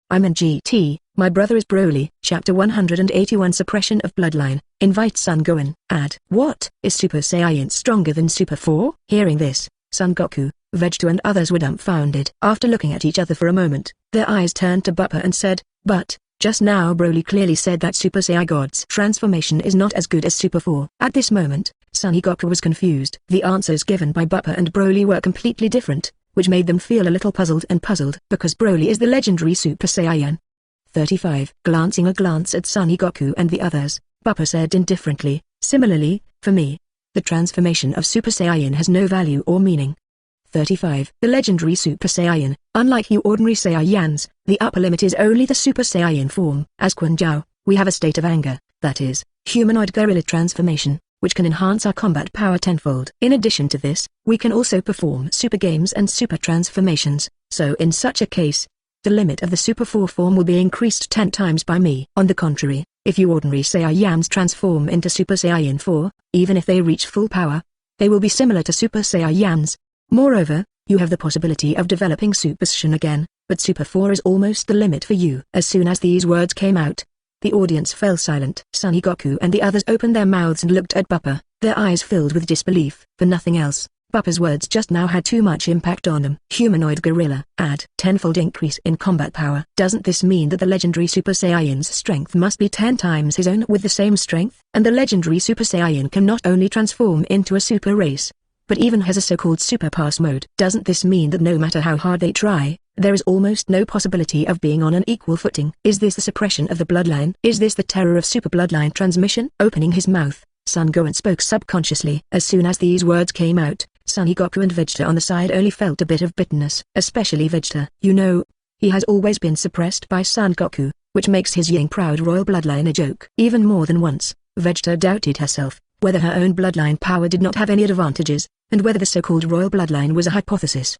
I'm in GT, my brother is Broly. Chapter 181 Suppression of Bloodline. Invite Son Gohan. What? Is Super Saiyan stronger than Super 4? Hearing this, Son Goku, Vegeta and others were dumbfounded. After looking at each other for a moment, their eyes turned to Buppa and said, but, just now Broly clearly said that Super Saiyan God's transformation is not as good as Super 4. At this moment, Son Goku was confused. The answers given by Buppa and Broly were completely different, which made them feel a little puzzled because Broly is the legendary Super Saiyan. 35. Glancing a glance at Son Goku and the others, Buppa said indifferently, similarly, for me, the transformation of Super Saiyan has no value or meaning. 35. The legendary Super Saiyan, unlike you ordinary Saiyans, the upper limit is only the Super Saiyan form. As Quan Jiao, we have a state of anger, that is, humanoid gorilla transformation, which can enhance our combat power tenfold. In addition to this, we can also perform super games and super transformations, so in such a case, the limit of the Super 4 form will be increased 10 times by me. On the contrary, if you ordinary Saiyans transform into Super Saiyan 4, even if they reach full power, they will be similar to Super Saiyans. Moreover, you have the possibility of developing Supersaiyan again, but Super 4 is almost the limit for you. As soon as these words came out, the audience fell silent. Son Goku and the others opened their mouths and looked at Buppa, their eyes filled with disbelief. For nothing else, Buppa's words just now had too much impact on them. Humanoid gorilla. Add tenfold increase in combat power. Doesn't this mean that the legendary Super Saiyan's strength must be 10 times his own with the same strength? And the legendary Super Saiyan can not only transform into a super race, but even has a so-called super pass mode. Doesn't this mean that no matter how hard they try, there is almost no possibility of being on an equal footing? Is this the suppression of the bloodline? Is this the terror of super bloodline transmission? Opening his mouth, Son Gohan spoke subconsciously. As soon as these words came out, Son Goku and Vegeta on the side only felt a bit of bitterness. Especially Vegeta. You know, he has always been suppressed by Son Goku, which makes his young proud royal bloodline a joke. Even more than once, Vegeta doubted herself, whether her own bloodline power did not have any advantages, and whether the so-called royal bloodline was a hypothesis.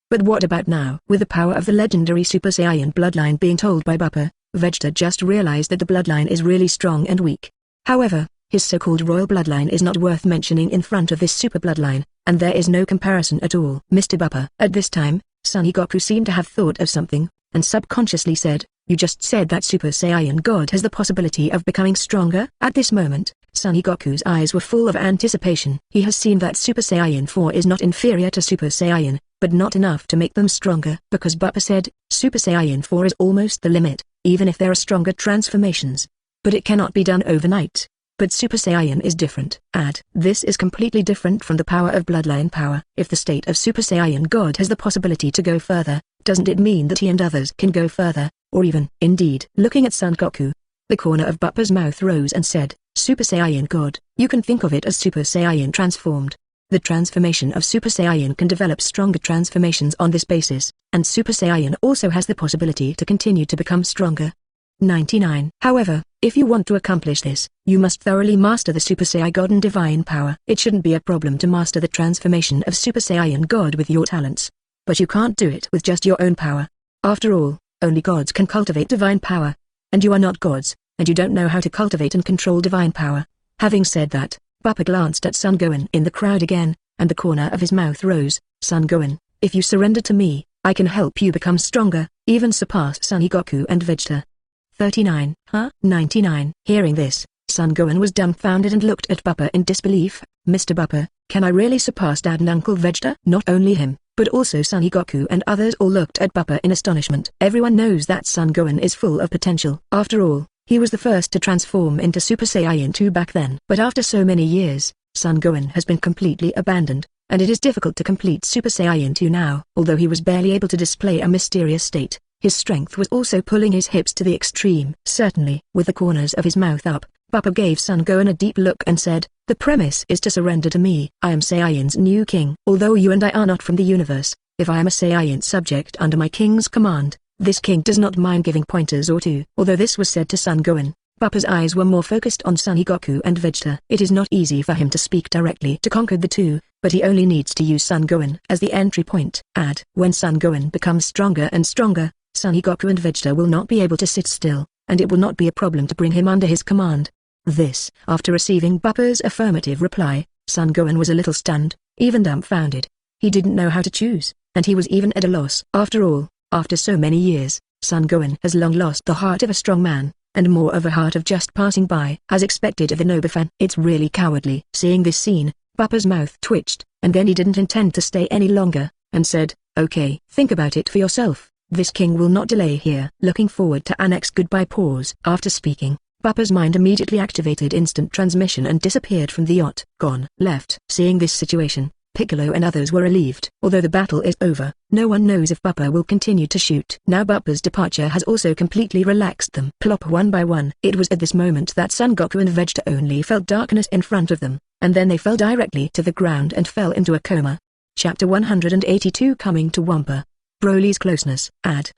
But what about now? With the power of the legendary Super Saiyan bloodline being told by Buppa, Vegeta just realized that the bloodline is really strong and weak. However, his so-called royal bloodline is not worth mentioning in front of this super bloodline, and there is no comparison at all. Mr. Buppa. At this time, Son Goku seemed to have thought of something, and subconsciously said, you just said that Super Saiyan God has the possibility of becoming stronger? At this moment, Son Goku's eyes were full of anticipation. He has seen that Super Saiyan 4 is not inferior to Super Saiyan, but not enough to make them stronger. Because Buppa said, Super Saiyan 4 is almost the limit, even if there are stronger transformations. But it cannot be done overnight. But Super Saiyan is different. This is completely different from the power of bloodline power. If the state of Super Saiyan God has the possibility to go further, doesn't it mean that he and others can go further, or even, indeed? Looking at Son Goku, the corner of Buppa's mouth rose and said, Super Saiyan God, you can think of it as Super Saiyan transformed. The transformation of Super Saiyan can develop stronger transformations on this basis, and Super Saiyan also has the possibility to continue to become stronger. 99. However, if you want to accomplish this, you must thoroughly master the Super Saiyan God and divine power. It shouldn't be a problem to master the transformation of Super Saiyan God with your talents. But you can't do it with just your own power. After all, only gods can cultivate divine power. And you are not gods, and you don't know how to cultivate and control divine power. Having said that, Buppa glanced at Son Gohan in the crowd again, and the corner of his mouth rose. Son Gohan, if you surrender to me, I can help you become stronger, even surpass Son Goku and Vegeta. 39. 99. Hearing this, Son Gohan was dumbfounded and looked at Buppa in disbelief. Mr. Buppa, can I really surpass Dad and Uncle Vegeta? Not only him, but also Son Goku and others all looked at Buppa in astonishment. Everyone knows that Son Gohan is full of potential. After all, he was the first to transform into Super Saiyan 2 back then. But after so many years, Son Gohan has been completely abandoned, and it is difficult to complete Super Saiyan 2 now. Although he was barely able to display a mysterious state, his strength was also pulling his hips to the extreme. Certainly. With the corners of his mouth up, Buppa gave Son Gohan a deep look and said, the premise is to surrender to me. I am Saiyan's new king. Although you and I are not from the universe, if I am a Saiyan subject under my king's command, this king does not mind giving pointers or two. Although this was said to Son Gohan, Buppa's eyes were more focused on Son Goku and Vegeta. It is not easy for him to speak directly to conquer the two, but he only needs to use Son Gohan as the entry point. When Son Gohan becomes stronger and stronger, Son Goku and Vegeta will not be able to sit still, and it will not be a problem to bring him under his command. This, after receiving Buppa's affirmative reply, Son Gohan was a little stunned, even dumbfounded. He didn't know how to choose, and he was even at a loss. After all, after so many years, Son Gohan has long lost the heart of a strong man, and more of a heart of just passing by. As expected of the Nobifan. It's really cowardly. Seeing this scene, Bappa's mouth twitched, and then he didn't intend to stay any longer, and said, "Okay, think about it for yourself. This king will not delay here." Looking forward to annex goodbye pause. After speaking, Bappa's mind immediately activated instant transmission and disappeared from the yacht. Gone. Left. Seeing this situation, Piccolo and others were relieved. Although the battle is over, no one knows if Bappa will continue to shoot. Now Bappa's departure has also completely relaxed them. Plop one by one. It was at this moment that Son Goku and Vegeta only felt darkness in front of them, and then they fell directly to the ground and fell into a coma. Chapter 182 Coming to Wampa. Broly's closeness.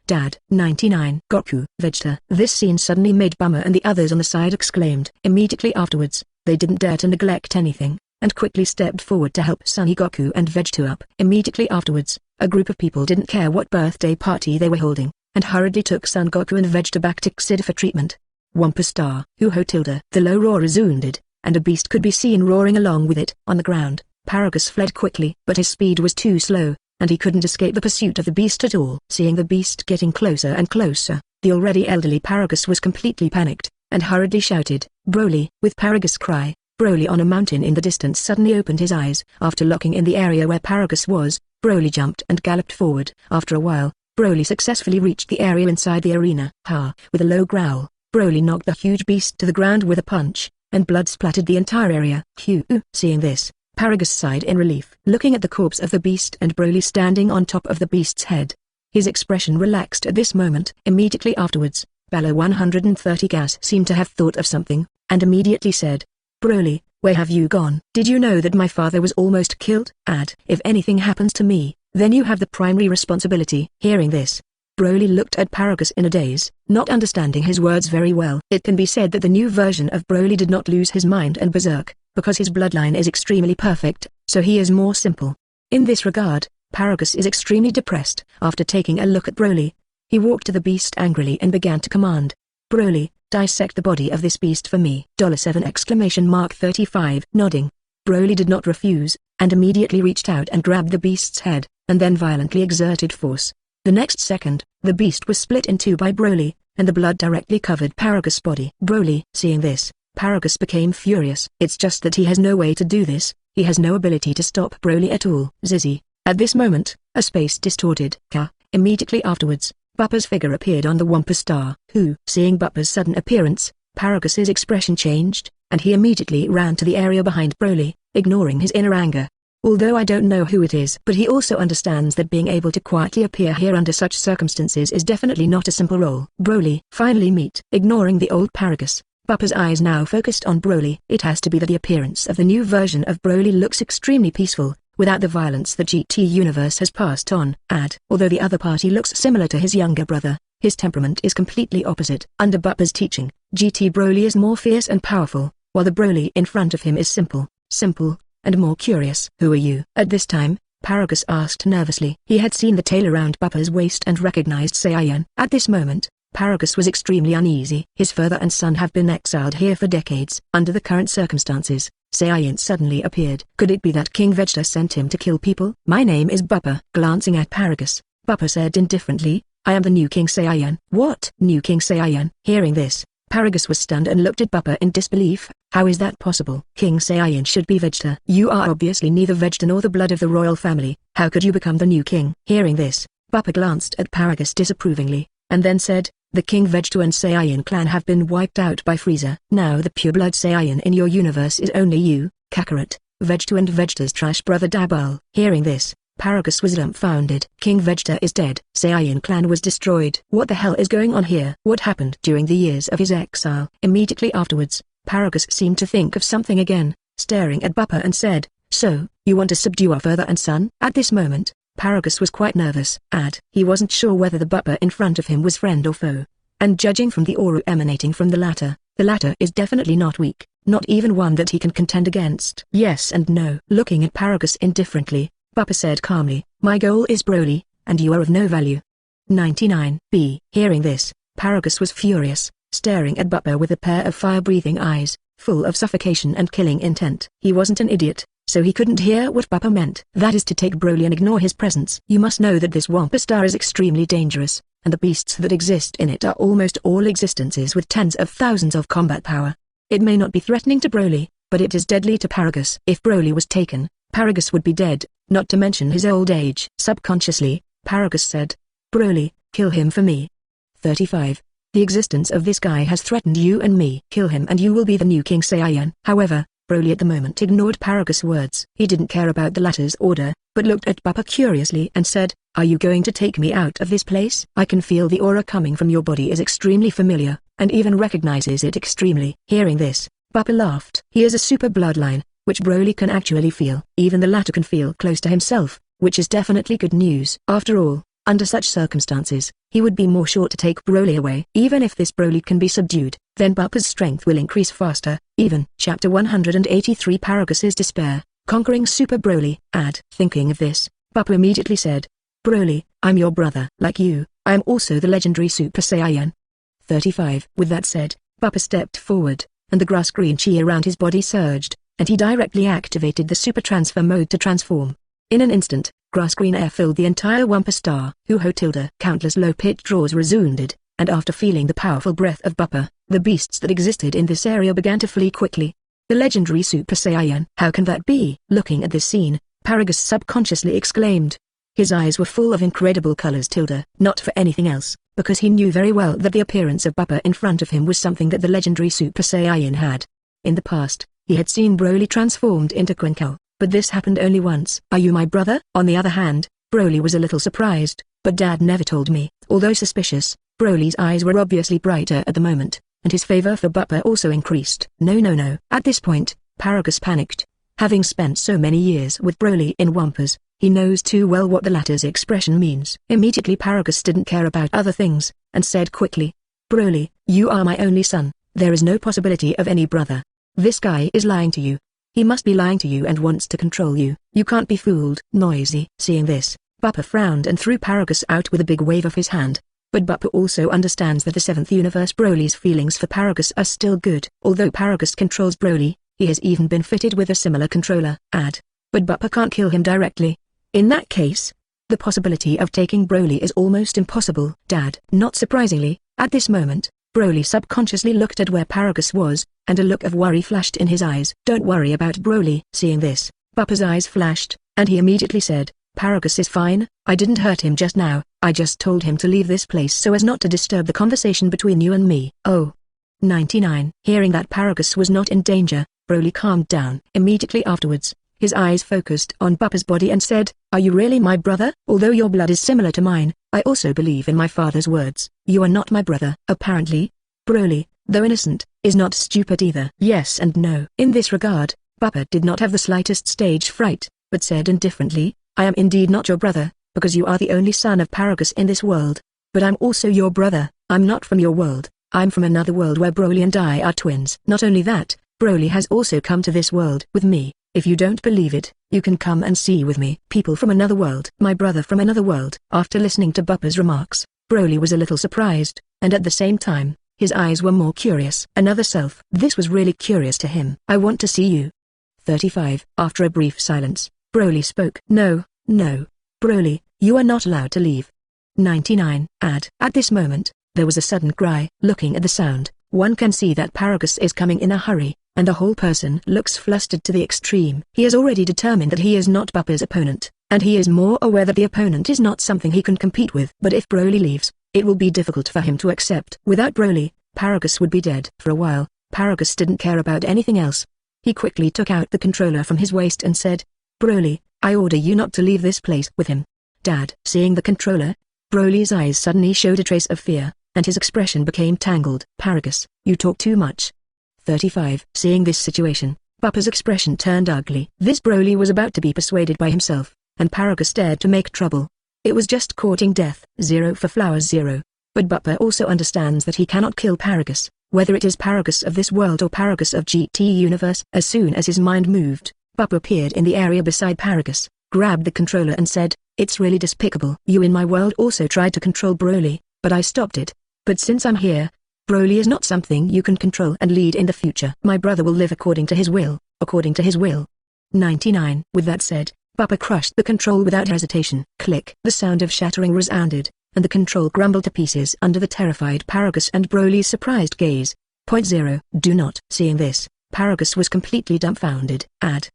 Dad. 99. Goku, Vegeta. This scene suddenly made Bulma and the others on the side exclaimed. Immediately afterwards, they didn't dare to neglect anything, and quickly stepped forward to help Son Goku and Vegeta up. Immediately afterwards, a group of people didn't care what birthday party they were holding, and hurriedly took Son Goku and Vegeta back to Xida for treatment. Wampa star. Ho tilde. The low roar resounded, and a beast could be seen roaring along with it. On the ground, Paragus fled quickly, but his speed was too slow, and he couldn't escape the pursuit of the beast at all. Seeing the beast getting closer and closer, the already elderly Paragus was completely panicked, and hurriedly shouted, "Broly!" With Paragus' cry, Broly on a mountain in the distance suddenly opened his eyes. After locking in the area where Paragus was, Broly jumped and galloped forward. After a while, Broly successfully reached the area inside the arena. With a low growl, Broly knocked the huge beast to the ground with a punch, and blood splattered the entire area. Seeing this, Paragus sighed in relief. Looking at the corpse of the beast and Broly standing on top of the beast's head, his expression relaxed at this moment. Immediately afterwards, Bella 130 Gas seemed to have thought of something, and immediately said, "Broly, where have you gone? Did you know that my father was almost killed? If anything happens to me, then you have the primary responsibility." Hearing this, Broly looked at Paragus in a daze, not understanding his words very well. It can be said that the new version of Broly did not lose his mind and berserk, because his bloodline is extremely perfect, so he is more simple. In this regard, Paragus is extremely depressed. After taking a look at Broly, he walked to the beast angrily and began to command, "Broly, dissect the body of this beast for me." $7!35. Nodding, Broly did not refuse, and immediately reached out and grabbed the beast's head, and then violently exerted force. The next second, the beast was split in two by Broly, and the blood directly covered Paragus' body. Broly, seeing this, Paragus became furious. It's just that he has no way to do this, he has no ability to stop Broly at all. Zizzy. At this moment, a space distorted. Immediately afterwards, Bappa's figure appeared on the Wampa star. Seeing Bappa's sudden appearance, Paragus' expression changed, and he immediately ran to the area behind Broly, ignoring his inner anger. Although I don't know who it is, but he also understands that being able to quietly appear here under such circumstances is definitely not a simple role. Broly. Finally meet. Ignoring the old Paragus, Bappa's eyes now focused on Broly. It has to be that the appearance of the new version of Broly looks extremely peaceful, without the violence the GT universe has passed on. Although the other party looks similar to his younger brother, his temperament is completely opposite. Under Bappa's teaching, GT Broly is more fierce and powerful, while the Broly in front of him is simple, and more curious. "Who are you?" At this time, Paragus asked nervously. He had seen the tail around Bappa's waist and recognized Saiyan. At this moment, Paragus was extremely uneasy. His father and son have been exiled here for decades. Under the current circumstances, Saiyan suddenly appeared. Could it be that King Vegeta sent him to kill people? "My name is Bappa." Glancing at Paragus, Bappa said indifferently, "I am the new King Saiyan." "What? New King Saiyan?" Hearing this, Paragus was stunned and looked at Bappa in disbelief. "How is that possible? King Saiyan should be Vegeta. You are obviously neither Vegeta nor the blood of the royal family. How could you become the new king?" Hearing this, Bappa glanced at Paragus disapprovingly, and then said, "The King Vegeta and Saiyan clan have been wiped out by Frieza. Now the pure-blood Saiyan in your universe is only you, Kakarot, Vegeta and Vegeta's trash brother Dabal." Hearing this, Paragus was dumbfounded. King Vegeta is dead. Saiyan clan was destroyed. What the hell is going on here? What happened during the years of his exile? Immediately afterwards, Paragus seemed to think of something again, staring at Bappa and said, "So, you want to subdue our father and son?" At this moment, Paragus was quite nervous. He wasn't sure whether the Bappa in front of him was friend or foe. And judging from the aura emanating from the latter is definitely not weak, not even one that he can contend against. Yes and no. Looking at Paragus indifferently, Bappa said calmly, "My goal is Broly, and you are of no value." 99b. Hearing this, Paragus was furious, staring at Bappa with a pair of fire-breathing eyes, full of suffocation and killing intent. He wasn't an idiot, so he couldn't hear what Bappa meant. That is to take Broly and ignore his presence. "You must know that this Wampa star is extremely dangerous, and the beasts that exist in it are almost all existences with tens of thousands of combat power. It may not be threatening to Broly, but it is deadly to Paragus. If Broly was taken, Paragus would be dead, not to mention his old age. Subconsciously, Paragus said, "Broly, kill him for me." 35. The existence of this guy has threatened you and me. Kill him and you will be the new King Saiyan. However, Broly at the moment ignored Paragus' words. He didn't care about the latter's order, but looked at Bappa curiously and said, "Are you going to take me out of this place? I can feel the aura coming from your body is extremely familiar, and even recognizes it extremely." Hearing this, Bappa laughed. He is a super bloodline, which Broly can actually feel. Even the latter can feel close to himself, which is definitely good news. After all, under such circumstances, he would be more sure to take Broly away. Even if this Broly can be subdued, then Bappa's strength will increase faster. Even. Chapter 183 Paragus' Despair, Conquering Super Broly. Thinking of this, Bappa immediately said, "Broly, I'm your brother. Like you, I am also the legendary Super Saiyan." 35. With that said, Bappa stepped forward, and the grass-green chi around his body surged, and he directly activated the Super Transfer mode to transform. In an instant, grass-green air filled the entire Wampa star. Countless low-pitched draws resounded, and after feeling the powerful breath of Bappa, the beasts that existed in this area began to flee quickly. The legendary Super Saiyan. How can that be? Looking at this scene, Paragus subconsciously exclaimed. His eyes were full of incredible colors. Not for anything else, because he knew very well that the appearance of Bappa in front of him was something that the legendary Super Saiyan had. In the past, he had seen Broly transformed into Quinkel, but this happened only once. "Are you my brother?" On the other hand, Broly was a little surprised, but Dad never told me. Although suspicious, Broly's eyes were obviously brighter at the moment, and his favor for Bappa also increased. No. At this point, Paragus panicked. Having spent so many years with Broly in Wampas, he knows too well what the latter's expression means. Immediately Paragus didn't care about other things, and said quickly, "Broly, you are my only son, there is no possibility of any brother. This guy is lying to you. He must be lying to you and wants to control you. You can't be fooled." Noisy. Seeing this, Bappa frowned and threw Paragus out with a big wave of his hand. But Bappa also understands that the 7th universe Broly's feelings for Paragus are still good. Although Paragus controls Broly, he has even been fitted with a similar controller. But Bappa can't kill him directly. In that case, the possibility of taking Broly is almost impossible. Dad. Not surprisingly, at this moment, Broly subconsciously looked at where Paragus was, and a look of worry flashed in his eyes. "Don't worry about Broly." Seeing this, Bappa's eyes flashed, and he immediately said, "Paragus is fine, I didn't hurt him just now, I just told him to leave this place so as not to disturb the conversation between you and me." Oh. 99. Hearing that Paragus was not in danger, Broly calmed down. Immediately afterwards, his eyes focused on Bappa's body and said, "Are you really my brother? Although your blood is similar to mine, I also believe in my father's words. You are not my brother." Apparently, Broly, though innocent, is not stupid either. Yes and no. In this regard, Bappa did not have the slightest stage fright, but said indifferently, "I am indeed not your brother, because you are the only son of Paragus in this world. But I'm also your brother. I'm not from your world, I'm from another world where Broly and I are twins. Not only that, Broly has also come to this world with me. If you don't believe it, you can come and see with me." People from another world. My brother from another world. After listening to Bappa's remarks, Broly was a little surprised, and at the same time, his eyes were more curious. Another self. This was really curious to him. "I want to see you." 35. After a brief silence, Broly spoke. No, Broly, you are not allowed to leave." 99. At this moment, there was a sudden cry. Looking at the sound, one can see that Paragus is coming in a hurry, and the whole person looks flustered to the extreme. He has already determined that he is not Bappa's opponent, and he is more aware that the opponent is not something he can compete with. But if Broly leaves, it will be difficult for him to accept. Without Broly, Paragus would be dead. For a while, Paragus didn't care about anything else. He quickly took out the controller from his waist and said, "Broly, I order you not to leave this place with him." Dad. Seeing the controller, Broly's eyes suddenly showed a trace of fear, and his expression became tangled. "Paragus, you talk too much." 35. Seeing this situation, Bappa's expression turned ugly. This Broly was about to be persuaded by himself, and Paragus dared to make trouble. It was just courting death. 0 for flowers 0. But Bappa also understands that he cannot kill Paragus, whether it is Paragus of this world or Paragus of GT Universe. As soon as his mind moved, Bappa appeared in the area beside Paragus, grabbed the controller and said, "It's really despicable. You in my world also tried to control Broly, but I stopped it. But since I'm here, Broly is not something you can control and lead in the future. My brother will live according to his will, according to his will." 99. With that said, Bappa crushed the control without hesitation. Click. The sound of shattering resounded, and the control crumbled to pieces under the terrified Paragus and Broly's surprised gaze. Point 0. Do not. Seeing this, Paragus was completely dumbfounded.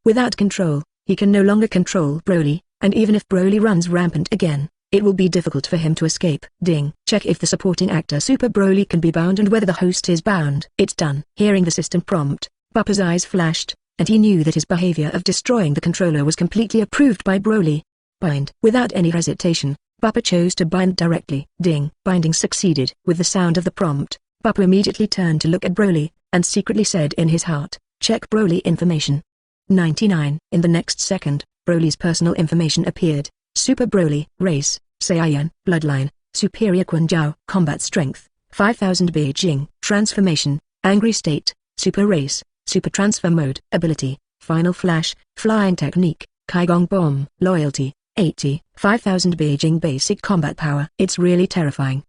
Without control, he can no longer control Broly, and even if Broly runs rampant again, it will be difficult for him to escape. Ding. Check if the supporting actor Super Broly can be bound and whether the host is bound. It's done. Hearing the system prompt, Bappa's eyes flashed, and he knew that his behavior of destroying the controller was completely approved by Broly. Bind. Without any hesitation, Bappa chose to bind directly. Ding. Binding succeeded. With the sound of the prompt, Bappa immediately turned to look at Broly, and secretly said in his heart, check Broly information. 99. In the next second, Broly's personal information appeared. Super Broly, race, Saiyan, bloodline, superior Quan Jiao, combat strength, 5000 Beijing, transformation, angry state, super race, super transfer mode, ability, final flash, flying technique, Kaigong bomb, loyalty, 80, 5000 Beijing basic combat power. It's really terrifying.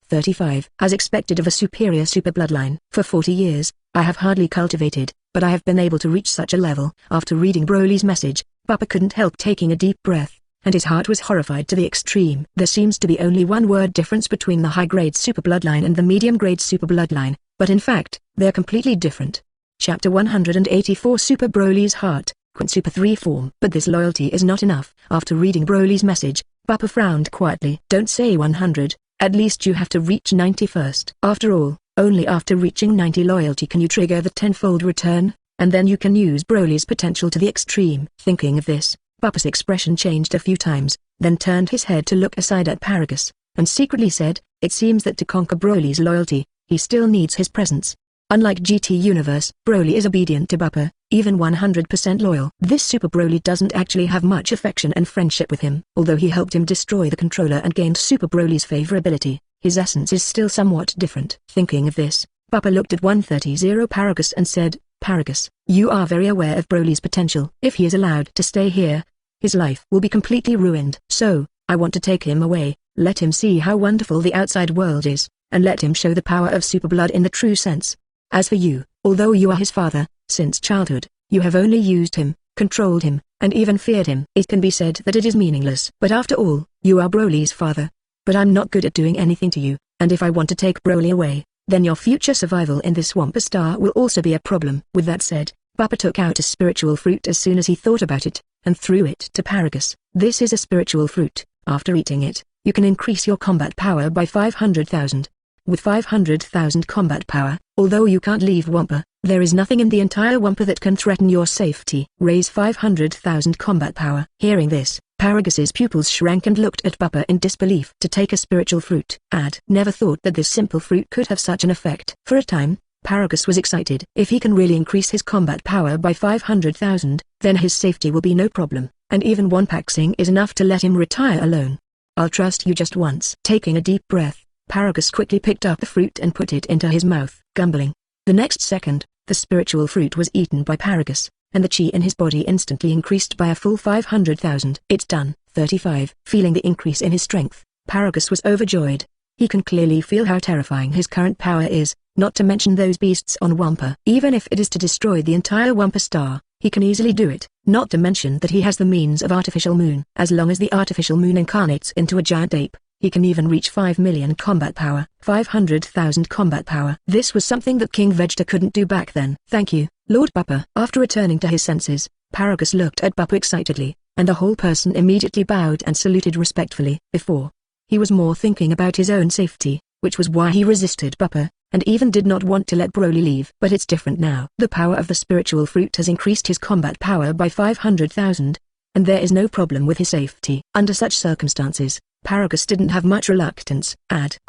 35. As expected of a superior super bloodline. For 40 years, I have hardly cultivated, but I have been able to reach such a level. After reading Broly's message, Bappa couldn't help taking a deep breath, and his heart was horrified to the extreme. There seems to be only one word difference between the high-grade super bloodline and the medium-grade super bloodline, but in fact, they are completely different. Chapter 184 Super Broly's Heart, Quan Super 3 form. But this loyalty is not enough. After reading Broly's message, Bappa frowned quietly. Don't say 100. At least you have to reach 90 first. After all, only after reaching 90 loyalty can you trigger the tenfold return, and then you can use Broly's potential to the extreme. Thinking of this, Bappa's expression changed a few times, then turned his head to look aside at Paragus, and secretly said, it seems that to conquer Broly's loyalty, he still needs his presence. Unlike GT Universe, Broly is obedient to Bappa, even 100% loyal. This Super Broly doesn't actually have much affection and friendship with him. Although he helped him destroy the controller and gained Super Broly's favorability, his essence is still somewhat different. Thinking of this, Bappa looked at 130 Paragus and said, Paragus, you are very aware of Broly's potential. If he is allowed to stay here, his life will be completely ruined. So, I want to take him away, let him see how wonderful the outside world is, and let him show the power of Super Blood in the true sense. As for you, although you are his father, since childhood, you have only used him, controlled him, and even feared him. It can be said that it is meaningless. But after all, you are Broly's father. But I'm not good at doing anything to you, and if I want to take Broly away, then your future survival in this Wampa star will also be a problem. With that said, Bappa took out a spiritual fruit as soon as he thought about it, and threw it to Paragus. This is a spiritual fruit. After eating it, you can increase your combat power by 500,000. With 500,000 combat power, although you can't leave Wampa, there is nothing in the entire Wampa that can threaten your safety. Raise 500,000 combat power. Hearing this, Paragus's pupils shrank and looked at Bappa in disbelief. To take a spiritual fruit. Never thought that this simple fruit could have such an effect. For a time, Paragus was excited. If he can really increase his combat power by 500,000, then his safety will be no problem, and even one paxing is enough to let him retire alone. I'll trust you just once. Taking a deep breath, Paragus quickly picked up the fruit and put it into his mouth, gumbling. The next second, the spiritual fruit was eaten by Paragus, and the chi in his body instantly increased by a full 500,000. It's done. 35. Feeling the increase in his strength, Paragus was overjoyed. He can clearly feel how terrifying his current power is, not to mention those beasts on Wampa. Even if it is to destroy the entire Wampa star, he can easily do it, not to mention that he has the means of artificial moon. As long as the artificial moon incarnates into a giant ape, he can even reach 5 million combat power, 500,000 combat power. This was something that King Vegeta couldn't do back then. Thank you, Lord Bappa. After returning to his senses, Paragus looked at Bappa excitedly, and the whole person immediately bowed and saluted respectfully. Before, he was more thinking about his own safety, which was why he resisted Bappa, and even did not want to let Broly leave. But it's different now. The power of the spiritual fruit has increased his combat power by 500,000, and there is no problem with his safety. Under such circumstances, Paragus didn't have much reluctance.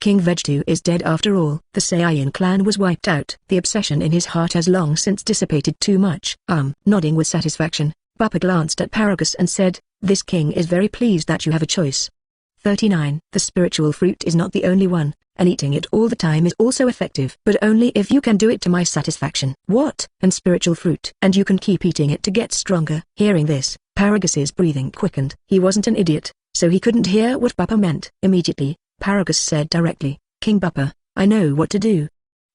King Vegeta is dead after all. The Saiyan clan was wiped out. The obsession in his heart has long since dissipated too much. Nodding with satisfaction, Bappa glanced at Paragus and said, this king is very pleased that you have a choice. 39. The spiritual fruit is not the only one, and eating it all the time is also effective. But only if you can do it to my satisfaction. What? And spiritual fruit. And you can keep eating it to get stronger. Hearing this, Paragus's breathing quickened. He wasn't an idiot, so he couldn't hear what Bappa meant. Immediately, Paragus said directly, King Bappa, I know what to do.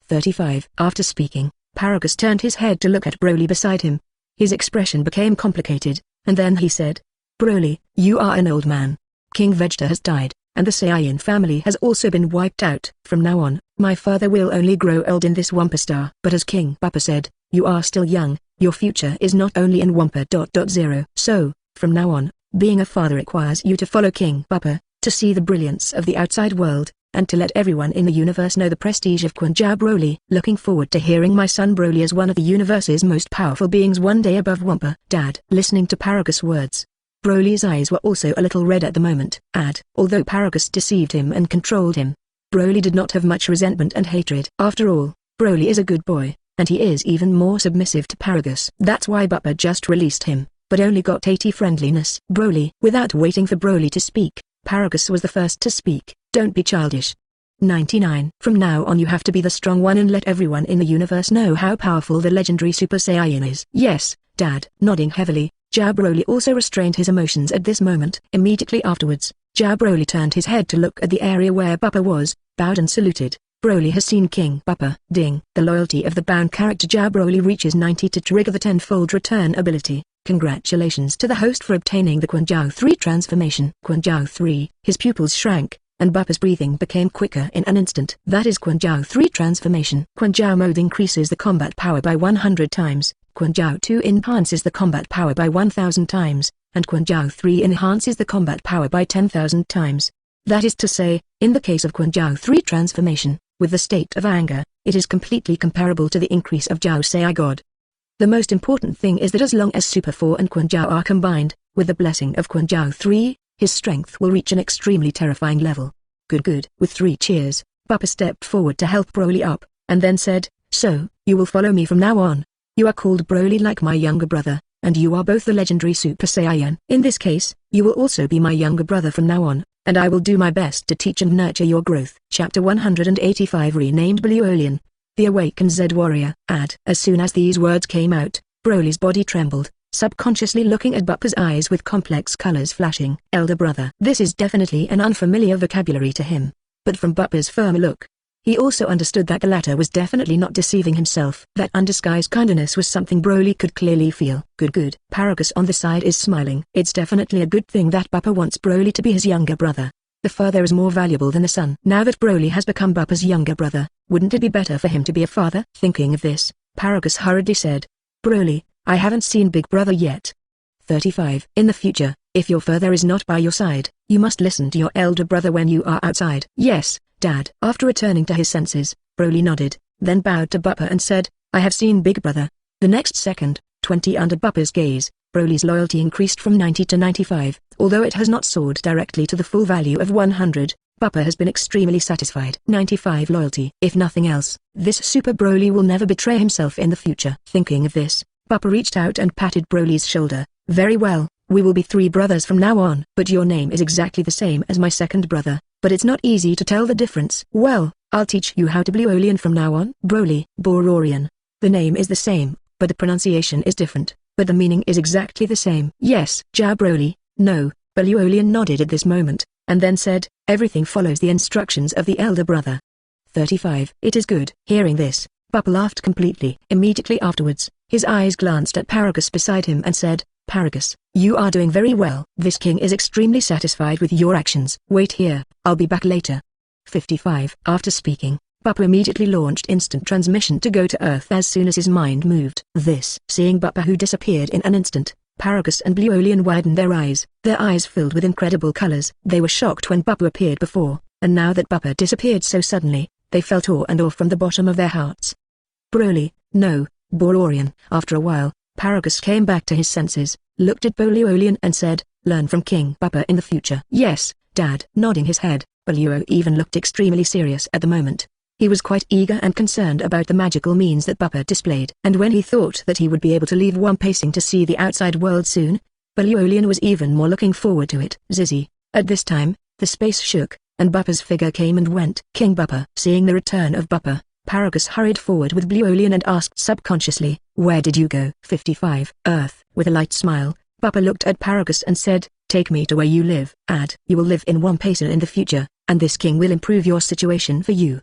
35. After speaking, Paragus turned his head to look at Broly beside him. His expression became complicated, and then he said, Broly, you are an old man. King Vegeta has died, and the Saiyan family has also been wiped out. From now on, my father will only grow old in this Wampa star. But as King Bbook said, you are still young, your future is not only in Wampa. So, from now on, being a father requires you to follow King Bbook, to see the brilliance of the outside world, and to let everyone in the universe know the prestige of Broly. Looking forward to hearing my son Broly as one of the universe's most powerful beings one day above Wampa. Dad. Listening to Paragus' words, Broly's eyes were also a little red at the moment. Although Paragus deceived him and controlled him, Broly did not have much resentment and hatred. After all, Broly is a good boy, and he is even more submissive to Paragus. That's why Bbook just released him, but only got 80 friendliness. Broly. Without waiting for Broly to speak, Paragus was the first to speak. Don't be childish. 99. From now on you have to be the strong one and let everyone in the universe know how powerful the legendary Super Saiyan is. Yes, Dad. Nodding heavily, Broly also restrained his emotions at this moment. Immediately afterwards, Broly turned his head to look at the area where Bbook was, bowed and saluted. Broly has seen King Bbook. Ding. The loyalty of the bound character Broly reaches 90 to trigger the tenfold return ability. Congratulations to the host for obtaining the Quanjiao 3 transformation. Quanjiao 3. His pupils shrank, and Bbook's breathing became quicker in an instant. That is Quanjiao 3 transformation. Quanjiao mode increases the combat power by 100 times, Quanjiao 2 enhances the combat power by 1000 times, and Quanjiao 3 enhances the combat power by 10,000 times. That is to say, in the case of Quanjiao 3 transformation, with the state of anger, it is completely comparable to the increase of Jiao Sai God. The most important thing is that as long as Super 4 and Quanjiao are combined, with the blessing of Quanjiao 3, his strength will reach an extremely terrifying level. Good. With 3 cheers, Bbook stepped forward to help Broly up, and then said, so, you will follow me from now on. You are called Broly like my younger brother, and you are both the legendary Super Saiyan. In this case, you will also be my younger brother from now on, and I will do my best to teach and nurture your growth. Chapter 185 Renamed Boluolian, the Awakened Z Warrior. As soon as these words came out, Broly's body trembled, subconsciously looking at Bbook's eyes with complex colors flashing. Elder brother. This is definitely an unfamiliar vocabulary to him, but from Bbook's firm look, he also understood that the latter was definitely not deceiving himself. That undisguised kindness was something Broly could clearly feel. Good. Paragus on the side is smiling. It's definitely a good thing that Bbook wants Broly to be his younger brother. The father is more valuable than the son. Now that Broly has become Bbook's younger brother, wouldn't it be better for him to be a father? Thinking of this, Paragus hurriedly said, Broly, I haven't seen Big Brother yet. 35. In the future, if your father is not by your side, you must listen to your elder brother when you are outside. Yes, Dad. After returning to his senses, Broly nodded, then bowed to Bbook and said, I have seen Big Brother. The next second, 20 under Bbook's gaze, Broly's loyalty increased from 90 to 95. Although it has not soared directly to the full value of 100, Bbook has been extremely satisfied. 95 loyalty. If nothing else, this Super Broly will never betray himself in the future. Thinking of this, Bbook reached out and patted Broly's shoulder. Very well, we will be 3 brothers from now on. But your name is exactly the same as my second brother, but it's not easy to tell the difference. Well, I'll teach you how to Bluolian from now on. Broly. Boluolian. The name is the same, but the pronunciation is different, but the meaning is exactly the same. Yes. Broly. No. Bluolian nodded at this moment, and then said, everything follows the instructions of the elder brother. 35. It is good. Hearing this, Bbook laughed completely. Immediately afterwards, his eyes glanced at Paragus beside him and said, Paragus, you are doing very well. This king is extremely satisfied with your actions. Wait here, I'll be back later. 55. After speaking, Bbook immediately launched instant transmission to go to Earth as soon as his mind moved. Seeing Bbook who disappeared in an instant, Paragus and Bluolian widened their eyes filled with incredible colors. They were shocked when Bbook appeared before, and now that Bbook disappeared so suddenly, they felt awe and awe from the bottom of their hearts. Broly, no, Boluolian. After a while, Paragus came back to his senses, looked at Boluolian and said, learn from King Bbook in the future. Yes, Dad. Nodding his head, Boluo even looked extremely serious at the moment. He was quite eager and concerned about the magical means that Bbook displayed. And when he thought that he would be able to leave Wampacing to see the outside world soon, Boluolian was even more looking forward to it. Zizzy. At this time, the space shook, and Bbook's figure came and went. King Bbook. Seeing the return of Bbook, Paragus hurried forward with Bluolian and asked subconsciously, where did you go? 55. Earth. With a light smile, Bbook looked at Paragus and said, take me to where you live. You will live in Wampacing in the future, and this king will improve your situation for you.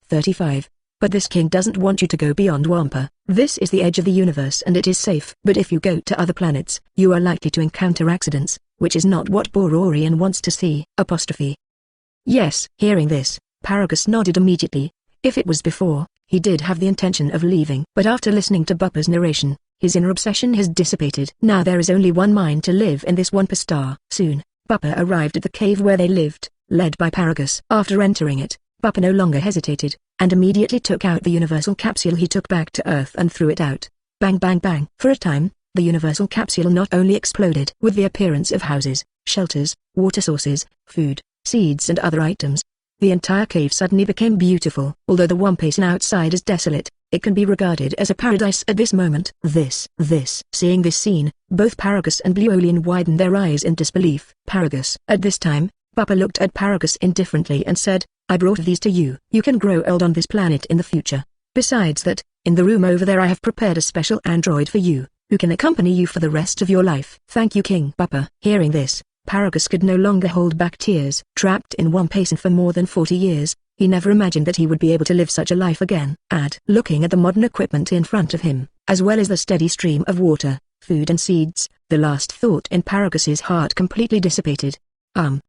35. But this king doesn't want you to go beyond Wampa. This is the edge of the universe and it is safe. But if you go to other planets, you are likely to encounter accidents, which is not what Boluolian wants to see. Yes. Hearing this, Paragus nodded immediately. If it was before, he did have the intention of leaving. But after listening to Bappa's narration, his inner obsession has dissipated. Now there is only one mind to live in this Wampa star. Soon, Bappa arrived at the cave where they lived, led by Paragus. After entering it, Bappa no longer hesitated, and immediately took out the universal capsule he took back to Earth and threw it out. Bang bang bang. For a time, the universal capsule not only exploded with the appearance of houses, shelters, water sources, food, seeds and other items. The entire cave suddenly became beautiful. Although the Wampasan outside is desolate, it can be regarded as a paradise at this moment. Seeing this scene, both Paragus and Boluolian widened their eyes in disbelief. Paragus. At this time, Bappa looked at Paragus indifferently and said, I brought these to you. You can grow old on this planet in the future. Besides that, in the room over there I have prepared a special android for you, who can accompany you for the rest of your life. Thank you, King Bappa. Hearing this, Paragus could no longer hold back tears. Trapped in Wampasan for more than 40 years, he never imagined that he would be able to live such a life again. Looking at the modern equipment in front of him, as well as the steady stream of water, food and seeds, the last thought in Paragus's heart completely dissipated.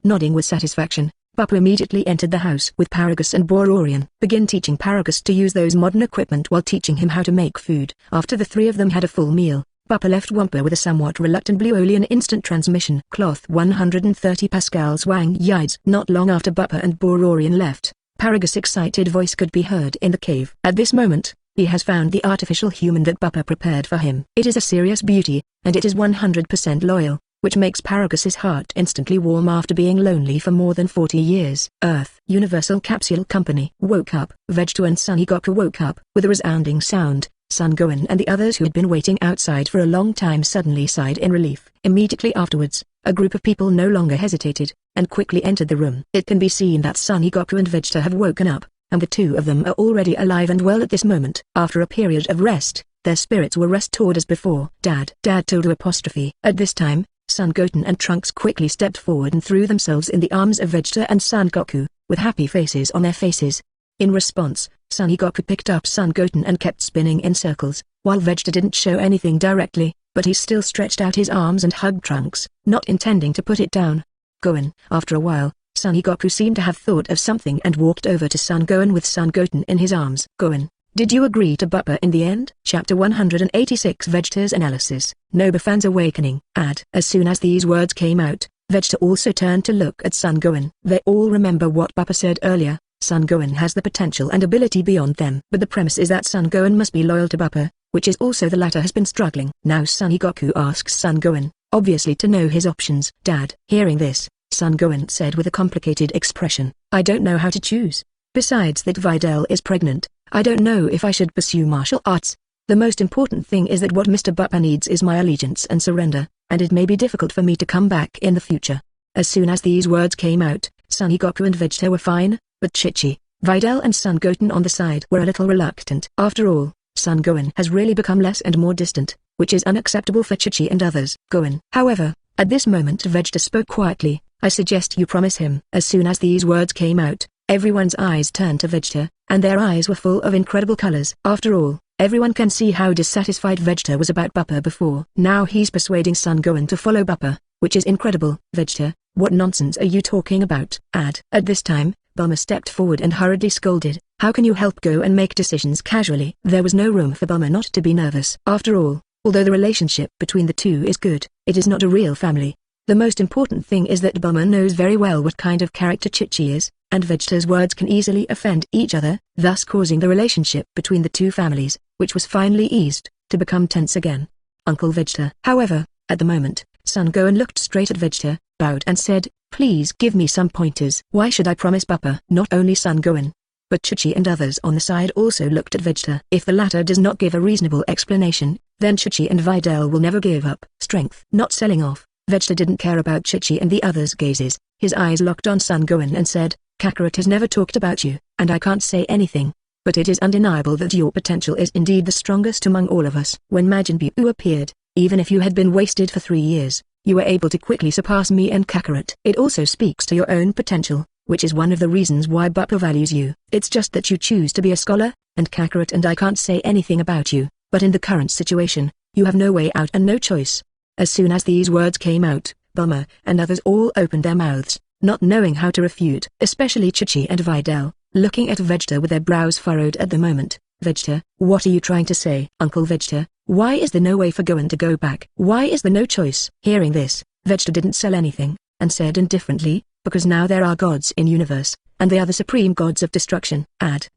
Nodding with satisfaction, Bappa immediately entered the house with Paragus and Boluolian. Begin teaching Paragus to use those modern equipment while teaching him how to make food. After the three of them had a full meal, Bappa left Wampa with a somewhat reluctant Bluolian instant transmission. Cloth 130 pascals Wang Yides. Not long after Bappa and Boluolian left, Paragus' excited voice could be heard in the cave. At this moment, he has found the artificial human that Bappa prepared for him. It is a serious beauty, and it is 100% loyal, which makes Paragus's heart instantly warm after being lonely for more than 40 years. Earth Universal Capsule Company woke up. Vegeta and Son Goku woke up with a resounding sound. Son Gohan and the others who had been waiting outside for a long time suddenly sighed in relief. Immediately afterwards, a group of people no longer hesitated, and quickly entered the room. It can be seen that Son Goku and Vegeta have woken up, and the two of them are already alive and well at this moment. After a period of rest, their spirits were restored as before. Dad tilde apostrophe. At this time, Son Goten and Trunks quickly stepped forward and threw themselves in the arms of Vegeta and Son Goku, with happy faces on their faces. In response, Son Goku picked up Son Goten and kept spinning in circles, while Vegeta didn't show anything directly, but he still stretched out his arms and hugged Trunks, not intending to put it down. Gohan. After a while, Son Goku seemed to have thought of something and walked over to Son Gohan with Son Goten in his arms. Gohan, did you agree to Bappa in the end? Chapter 186 Vegeta's Analysis. Nobifan's Awakening. As soon as these words came out, Vegeta also turned to look at Son Gohan. They all remember what Bappa said earlier. Son Gohan has the potential and ability beyond them. But the premise is that Son Gohan must be loyal to Bappa, which is also the latter has been struggling. Now Son Goku asks Son Gohan, obviously to know his options. Dad. Hearing this, Son Gohan said with a complicated expression, I don't know how to choose. Besides that Videl is pregnant, I don't know if I should pursue martial arts. The most important thing is that what Mr. Bappa needs is my allegiance and surrender, and it may be difficult for me to come back in the future. As soon as these words came out, Son Goku and Vegeta were fine, but Chichi, Videl and Son Goten on the side were a little reluctant. After all, Son Gohan has really become less and more distant, which is unacceptable for Chichi and others. Gohan. However, at this moment Vegeta spoke quietly, I suggest you promise him. As soon as these words came out, everyone's eyes turned to Vegeta, and their eyes were full of incredible colors. After all, everyone can see how dissatisfied Vegeta was about Bappa before. Now he's persuading Son Gohan to follow Bappa, which is incredible. Vegeta, what nonsense are you talking about? At this time, Bulma stepped forward and hurriedly scolded, how can you help go and make decisions casually? There was no room for Bulma not to be nervous. After all, although the relationship between the two is good, it is not a real family. The most important thing is that Bulma knows very well what kind of character Chichi is, and Vegeta's words can easily offend each other, thus causing the relationship between the two families, which was finally eased, to become tense again. Uncle Vegeta. However, at the moment, Son Gohan looked straight at Vegeta, bowed and said, please give me some pointers. Why should I promise Bappa? Not only Son Gohan, but Chichi and others on the side also looked at Vegeta. If the latter does not give a reasonable explanation, then Chichi and Videl will never give up. Strength. Not selling off. Vegeta didn't care about Chichi and the others' gazes. His eyes locked on Son Gohan and said, Kakarot has never talked about you, and I can't say anything. But it is undeniable that your potential is indeed the strongest among all of us. When Majin Buu appeared, even if you had been wasted for 3 years, you were able to quickly surpass me and Kakarot. It also speaks to your own potential, which is one of the reasons why Bappa values you. It's just that you choose to be a scholar, and Kakarot and I can't say anything about you, but in the current situation, you have no way out and no choice. As soon as these words came out, Bulma and others all opened their mouths, not knowing how to refute. Especially Chi and Videl, looking at Vegeta with their brows furrowed at the moment. Vegeta, what are you trying to say? Uncle Vegeta, why is there no way for Gohan to go back? Why is there no choice? Hearing this, Vegeta didn't sell anything, and said indifferently, because now there are gods in universe, and they are the supreme gods of destruction.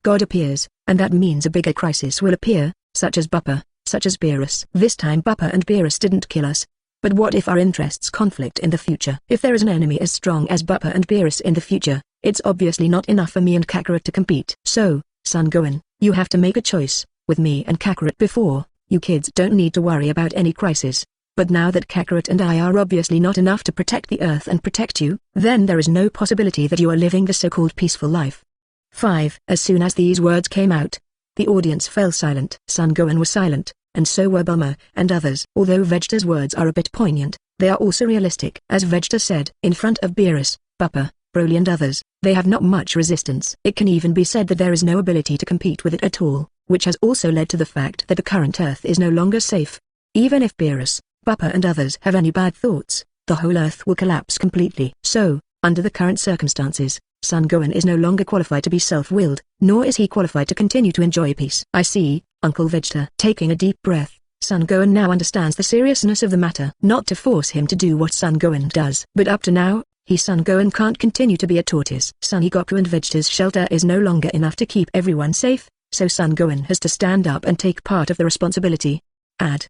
God appears, and that means a bigger crisis will appear, such as Buppa, such as Beerus. This time Buppa and Beerus didn't kill us. But what if our interests conflict in the future? If there is an enemy as strong as Buppa and Beerus in the future, it's obviously not enough for me and Kakarot to compete. So, son Gohan, you have to make a choice, with me and Kakarot. Before, you kids don't need to worry about any crisis. But now that Kakarot and I are obviously not enough to protect the Earth and protect you, then there is no possibility that you are living the so-called peaceful life. 5. As soon as these words came out, the audience fell silent. Son Gohan was silent, and so were Bulma and others. Although Vegeta's words are a bit poignant, they are also realistic. As Vegeta said, in front of Beerus, Buppa, Broly and others, they have not much resistance. It can even be said that there is no ability to compete with it at all, which has also led to the fact that the current Earth is no longer safe. Even if Beerus, Buppa and others have any bad thoughts, the whole Earth will collapse completely. So, under the current circumstances, Son Gohan is no longer qualified to be self-willed, nor is he qualified to continue to enjoy peace. I see, Uncle Vegeta. Taking a deep breath, Son Gohan now understands the seriousness of the matter. Not to force him to do what Son Gohan does, but up to now, Son Gohan can't continue to be a tortoise. Son Goku and Vegeta's shelter is no longer enough to keep everyone safe, so Son Gohan has to stand up and take part of the responsibility.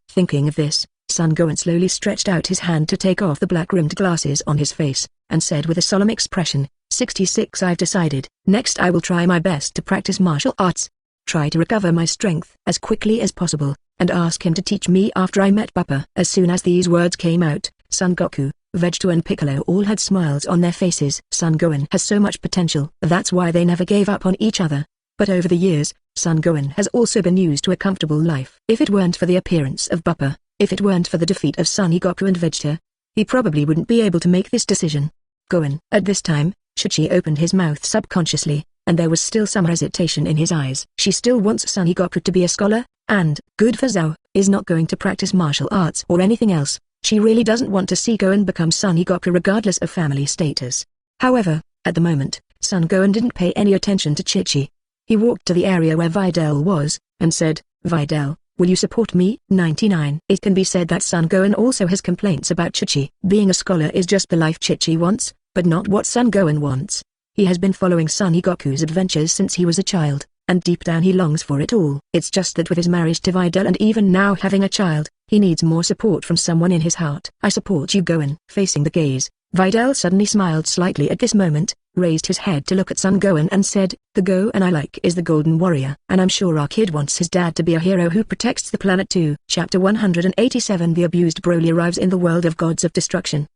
Thinking of this, Son Gohan slowly stretched out his hand to take off the black-rimmed glasses on his face, and said with a solemn expression, 66 I've decided. Next I will try my best to practice martial arts. Try to recover my strength as quickly as possible, and ask him to teach me after I met Buppa. As soon as these words came out, Son Goku, Vegeta and Piccolo all had smiles on their faces. Son Gohan has so much potential. That's why they never gave up on each other. But over the years, Son Gohan has also been used to a comfortable life. If it weren't for the appearance of Buppa, if it weren't for the defeat of Son Goku and Vegeta, he probably wouldn't be able to make this decision. Gohan. At this time, Chi opened his mouth subconsciously, and there was still some hesitation in his eyes. She still wants Son Goku to be a scholar, and, good for Zhao, is not going to practice martial arts or anything else. She really doesn't want to see Gohan become Son Goku regardless of family status. However, at the moment, Son Gohan didn't pay any attention to Chi. He walked to the area where Videl was, and said, Videl, will you support me? 99. It can be said that Son Gohan also has complaints about Chi. Being a scholar is just the life Chi wants, but not what Son Gohan wants. He has been following Son Goku's adventures since he was a child, and deep down he longs for it all. It's just that with his marriage to Videl and even now having a child, he needs more support from someone in his heart. I support you, Gohan. Facing the gaze, Videl suddenly smiled slightly at this moment, raised his head to look at Son Gohan and said, the Gohan I like is the Golden Warrior, and I'm sure our kid wants his dad to be a hero who protects the planet too. Chapter 187 The abused Broly arrives in the world of Gods of Destruction.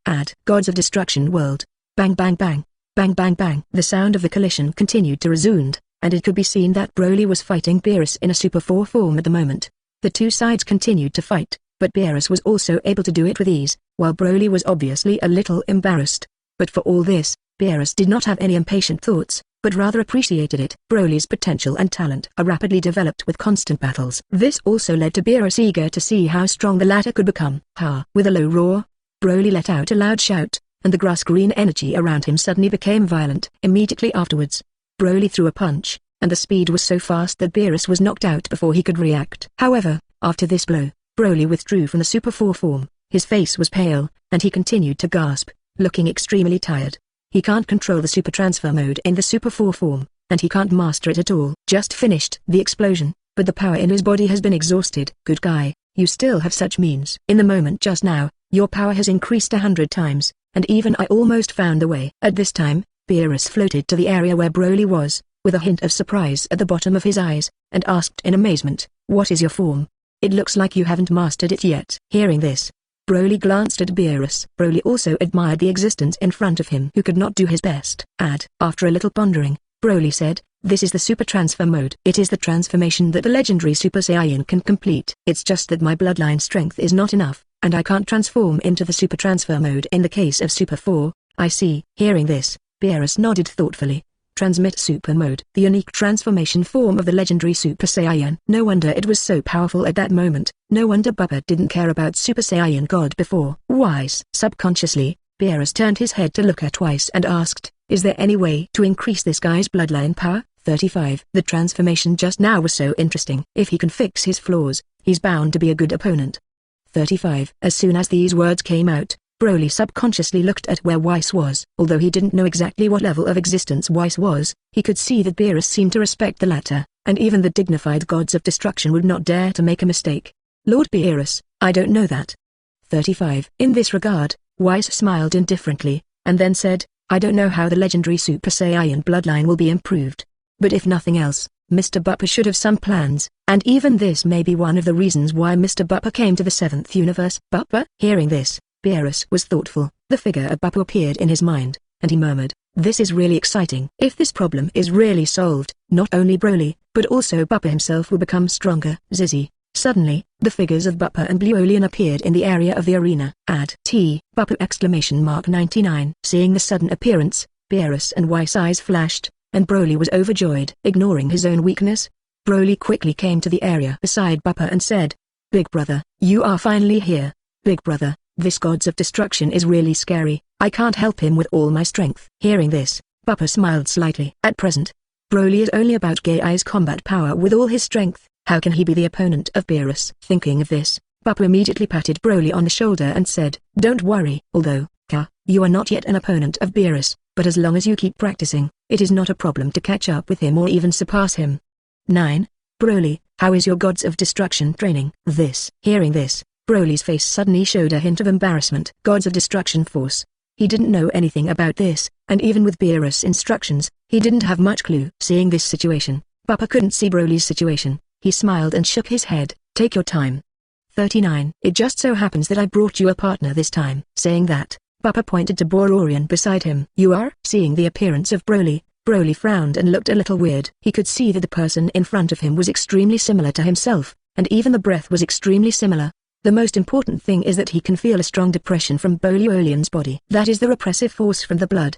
Gods of Destruction world. Bang bang bang. Bang bang bang. The sound of the collision continued to resound, and it could be seen that Broly was fighting Beerus in a Super 4 form at the moment. The two sides continued to fight, but Beerus was also able to do it with ease, while Broly was obviously a little embarrassed. But for all this, Beerus did not have any impatient thoughts, but rather appreciated it. Broly's potential and talent are rapidly developed with constant battles. This also led to Beerus eager to see how strong the latter could become. Ha! With a low roar, Broly let out a loud shout, and the grass-green energy around him suddenly became violent. Immediately afterwards, Broly threw a punch, and the speed was so fast that Beerus was knocked out before he could react. However, after this blow, Broly withdrew from the Super 4 form. His face was pale, and he continued to gasp, looking extremely tired. He can't control the Super Transfer mode in the Super 4 form, and he can't master it at all. Just finished the explosion, but the power in his body has been exhausted. Good guy, you still have such means. In the moment just now, your power has increased 100 times, and even I almost found the way. At this time, Beerus floated to the area where Broly was, with a hint of surprise at the bottom of his eyes, and asked in amazement, what is your form? It looks like you haven't mastered it yet. Hearing this, Broly glanced at Beerus. Broly also admired the existence in front of him who could not do his best. After a little pondering, Broly said, this is the Super Transfer mode. It is the transformation that the legendary Super Saiyan can complete. It's just that my bloodline strength is not enough, and I can't transform into the Super Transfer mode in the case of Super 4. I see. Hearing this, Beerus nodded thoughtfully. Transmit Super Mode. The unique transformation form of the legendary Super Saiyan. No wonder it was so powerful at that moment. No wonder Bubba didn't care about Super Saiyan God before. Wise. Subconsciously, Beerus turned his head to look her twice and asked, is there any way to increase this guy's bloodline power? 35. The transformation just now was so interesting. If he can fix his flaws, he's bound to be a good opponent. 35. As soon as these words came out, Broly subconsciously looked at where Whis was. Although he didn't know exactly what level of existence Whis was, he could see that Beerus seemed to respect the latter, and even the dignified gods of destruction would not dare to make a mistake. Lord Beerus, I don't know that. 35. In this regard, Whis smiled indifferently, and then said, I don't know how the legendary Super Saiyan bloodline will be improved. But if nothing else, Mr. Buppa should have some plans, and even this may be one of the reasons why Mr. Buppa came to the 7th universe. Buppa? Hearing this, Beerus was thoughtful. The figure of Buppa appeared in his mind, and he murmured, this is really exciting. If this problem is really solved, not only Broly, but also Buppa himself will become stronger. Zizzy. Suddenly, the figures of Buppa and Bluolian appeared in the area of the arena. Add T. Buppa exclamation mark 99. Seeing the sudden appearance, Beerus and Whis eyes flashed, and Broly was overjoyed. Ignoring his own weakness, Broly quickly came to the area beside Buppa and said, Big brother, you are finally here. Big brother, this gods of destruction is really scary. I can't help him with all my strength. Hearing this, Buppa smiled slightly. At present, Broly is only about Gai's combat power with all his strength. How can he be the opponent of Beerus? Thinking of this, Buppa immediately patted Broly on the shoulder and said, don't worry. Although, you are not yet an opponent of Beerus, but as long as you keep practicing, it is not a problem to catch up with him or even surpass him. 9. Broly, how is your gods of destruction training? Hearing this, Broly's face suddenly showed a hint of embarrassment. Gods of destruction force. He didn't know anything about this, and even with Beerus' instructions, he didn't have much clue. Seeing this situation, Buppa couldn't see Broly's situation. He smiled and shook his head. Take your time. 39. It just so happens that I brought you a partner this time. Saying that, Buppa pointed to Boluolian beside him. You are? Seeing the appearance of Broly, Broly frowned and looked a little weird. He could see that the person in front of him was extremely similar to himself, and even the breath was extremely similar. The most important thing is that he can feel a strong depression from Boluolian's body. That is the repressive force from the blood.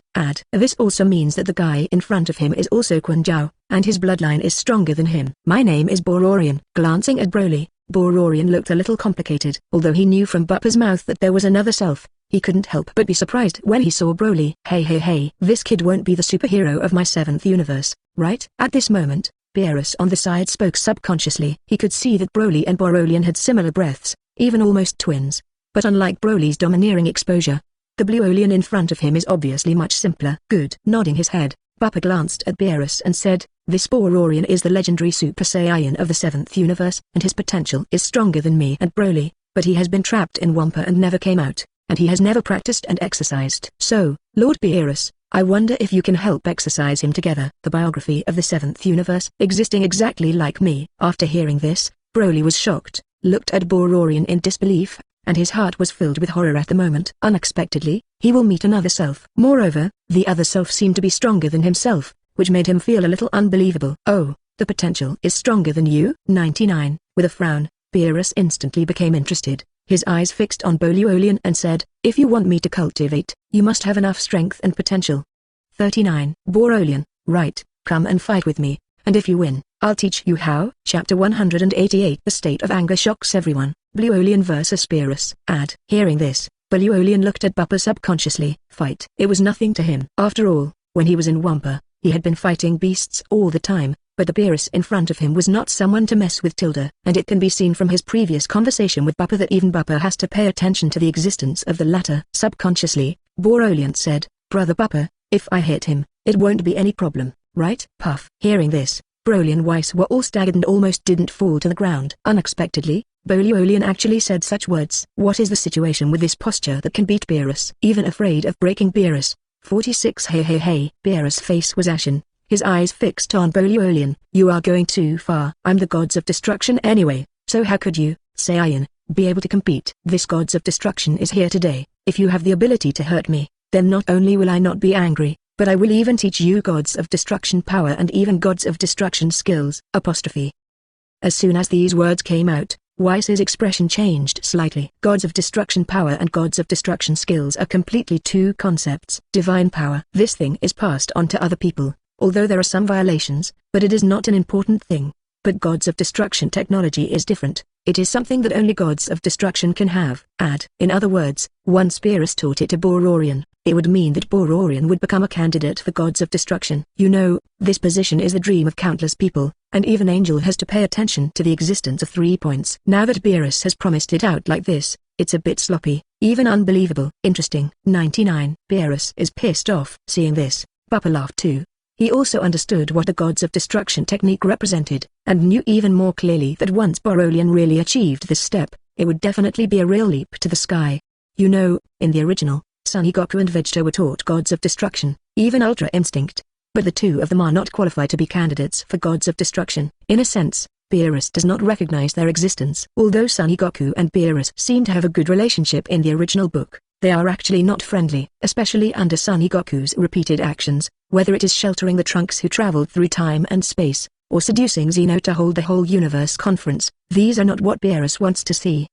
This also means that the guy in front of him is also Quan Jiao, and his bloodline is stronger than him. My name is Boluolian. Glancing at Broly, Boluolian looked a little complicated. Although he knew from Buppa's mouth that there was another self, he couldn't help but be surprised when he saw Broly. Hey, this kid won't be the superhero of my 7th universe, right? At this moment, Beerus on the side spoke subconsciously. He could see that Broly and Boluolian had similar breaths, even almost twins. But unlike Broly's domineering exposure, the Bluolian in front of him is obviously much simpler. Good. Nodding his head, Buppa glanced at Beerus and said, this Boluolian is the legendary Super Saiyan of the 7th universe, and his potential is stronger than me and Broly, but he has been trapped in Wampa and never came out, and he has never practiced and exercised. So, Lord Beerus, I wonder if you can help exercise him together. The biography of the 7th universe, existing exactly like me. After hearing this, Broly was shocked, looked at Boluolian in disbelief, and his heart was filled with horror at the moment. Unexpectedly, he will meet another self. Moreover, the other self seemed to be stronger than himself, which made him feel a little unbelievable. Oh, the potential is stronger than you? 99. With a frown, Beerus instantly became interested. His eyes fixed on Boluolian and said, if you want me to cultivate, you must have enough strength and potential. 39. Boluolian, right, come and fight with me, and if you win, I'll teach you how. Chapter 188. The state of anger shocks everyone. Bluolian vs Beerus. Hearing this, Bluolian looked at Buppa subconsciously. Fight. It was nothing to him. After all, when he was in Wampa, he had been fighting beasts all the time, but the Beerus in front of him was not someone to mess with. And it can be seen from his previous conversation with Buppa that even Buppa has to pay attention to the existence of the latter. Subconsciously, Boluolian said, Brother Buppa, if I hit him, it won't be any problem, right? Puff. Hearing this, Broly and Whis were all staggered and almost didn't fall to the ground. Unexpectedly, Boluolian actually said such words. What is the situation with this posture that can beat Beerus? Even afraid of breaking Beerus. 46. Hey. Beerus' face was ashen, his eyes fixed on Boluolian. You are going too far. I'm the gods of destruction anyway, so how could you, Saiyan, be able to compete? This gods of destruction is here today. If you have the ability to hurt me, then not only will I not be angry, but I will even teach you gods of destruction power and even gods of destruction skills. As soon as these words came out, Whis' expression changed slightly. Gods of destruction power and gods of destruction skills are completely two concepts. Divine power. This thing is passed on to other people, although there are some violations, but it is not an important thing. But gods of destruction technology is different. It is something that only gods of destruction can have. In other words, once Beerus taught it to Boluolian, it would mean that Boluolian would become a candidate for gods of destruction. You know, this position is the dream of countless people, and even Angel has to pay attention to the existence of 3 points. Now that Beerus has promised it out like this, it's a bit sloppy, even unbelievable. Interesting. 99. Beerus is pissed off. Seeing this, Bbook laughed too. He also understood what the gods of destruction technique represented, and knew even more clearly that once Boluolian really achieved this step, it would definitely be a real leap to the sky. You know, in the original, Son Goku and Vegeta were taught gods of destruction, even Ultra Instinct. But the two of them are not qualified to be candidates for gods of destruction. In a sense, Beerus does not recognize their existence. Although Son Goku and Beerus seem to have a good relationship in the original book, they are actually not friendly, especially under Son Goku's repeated actions, whether it is sheltering the Trunks who traveled through time and space, or seducing Zeno to hold the whole universe conference. These are not what Beerus wants to see.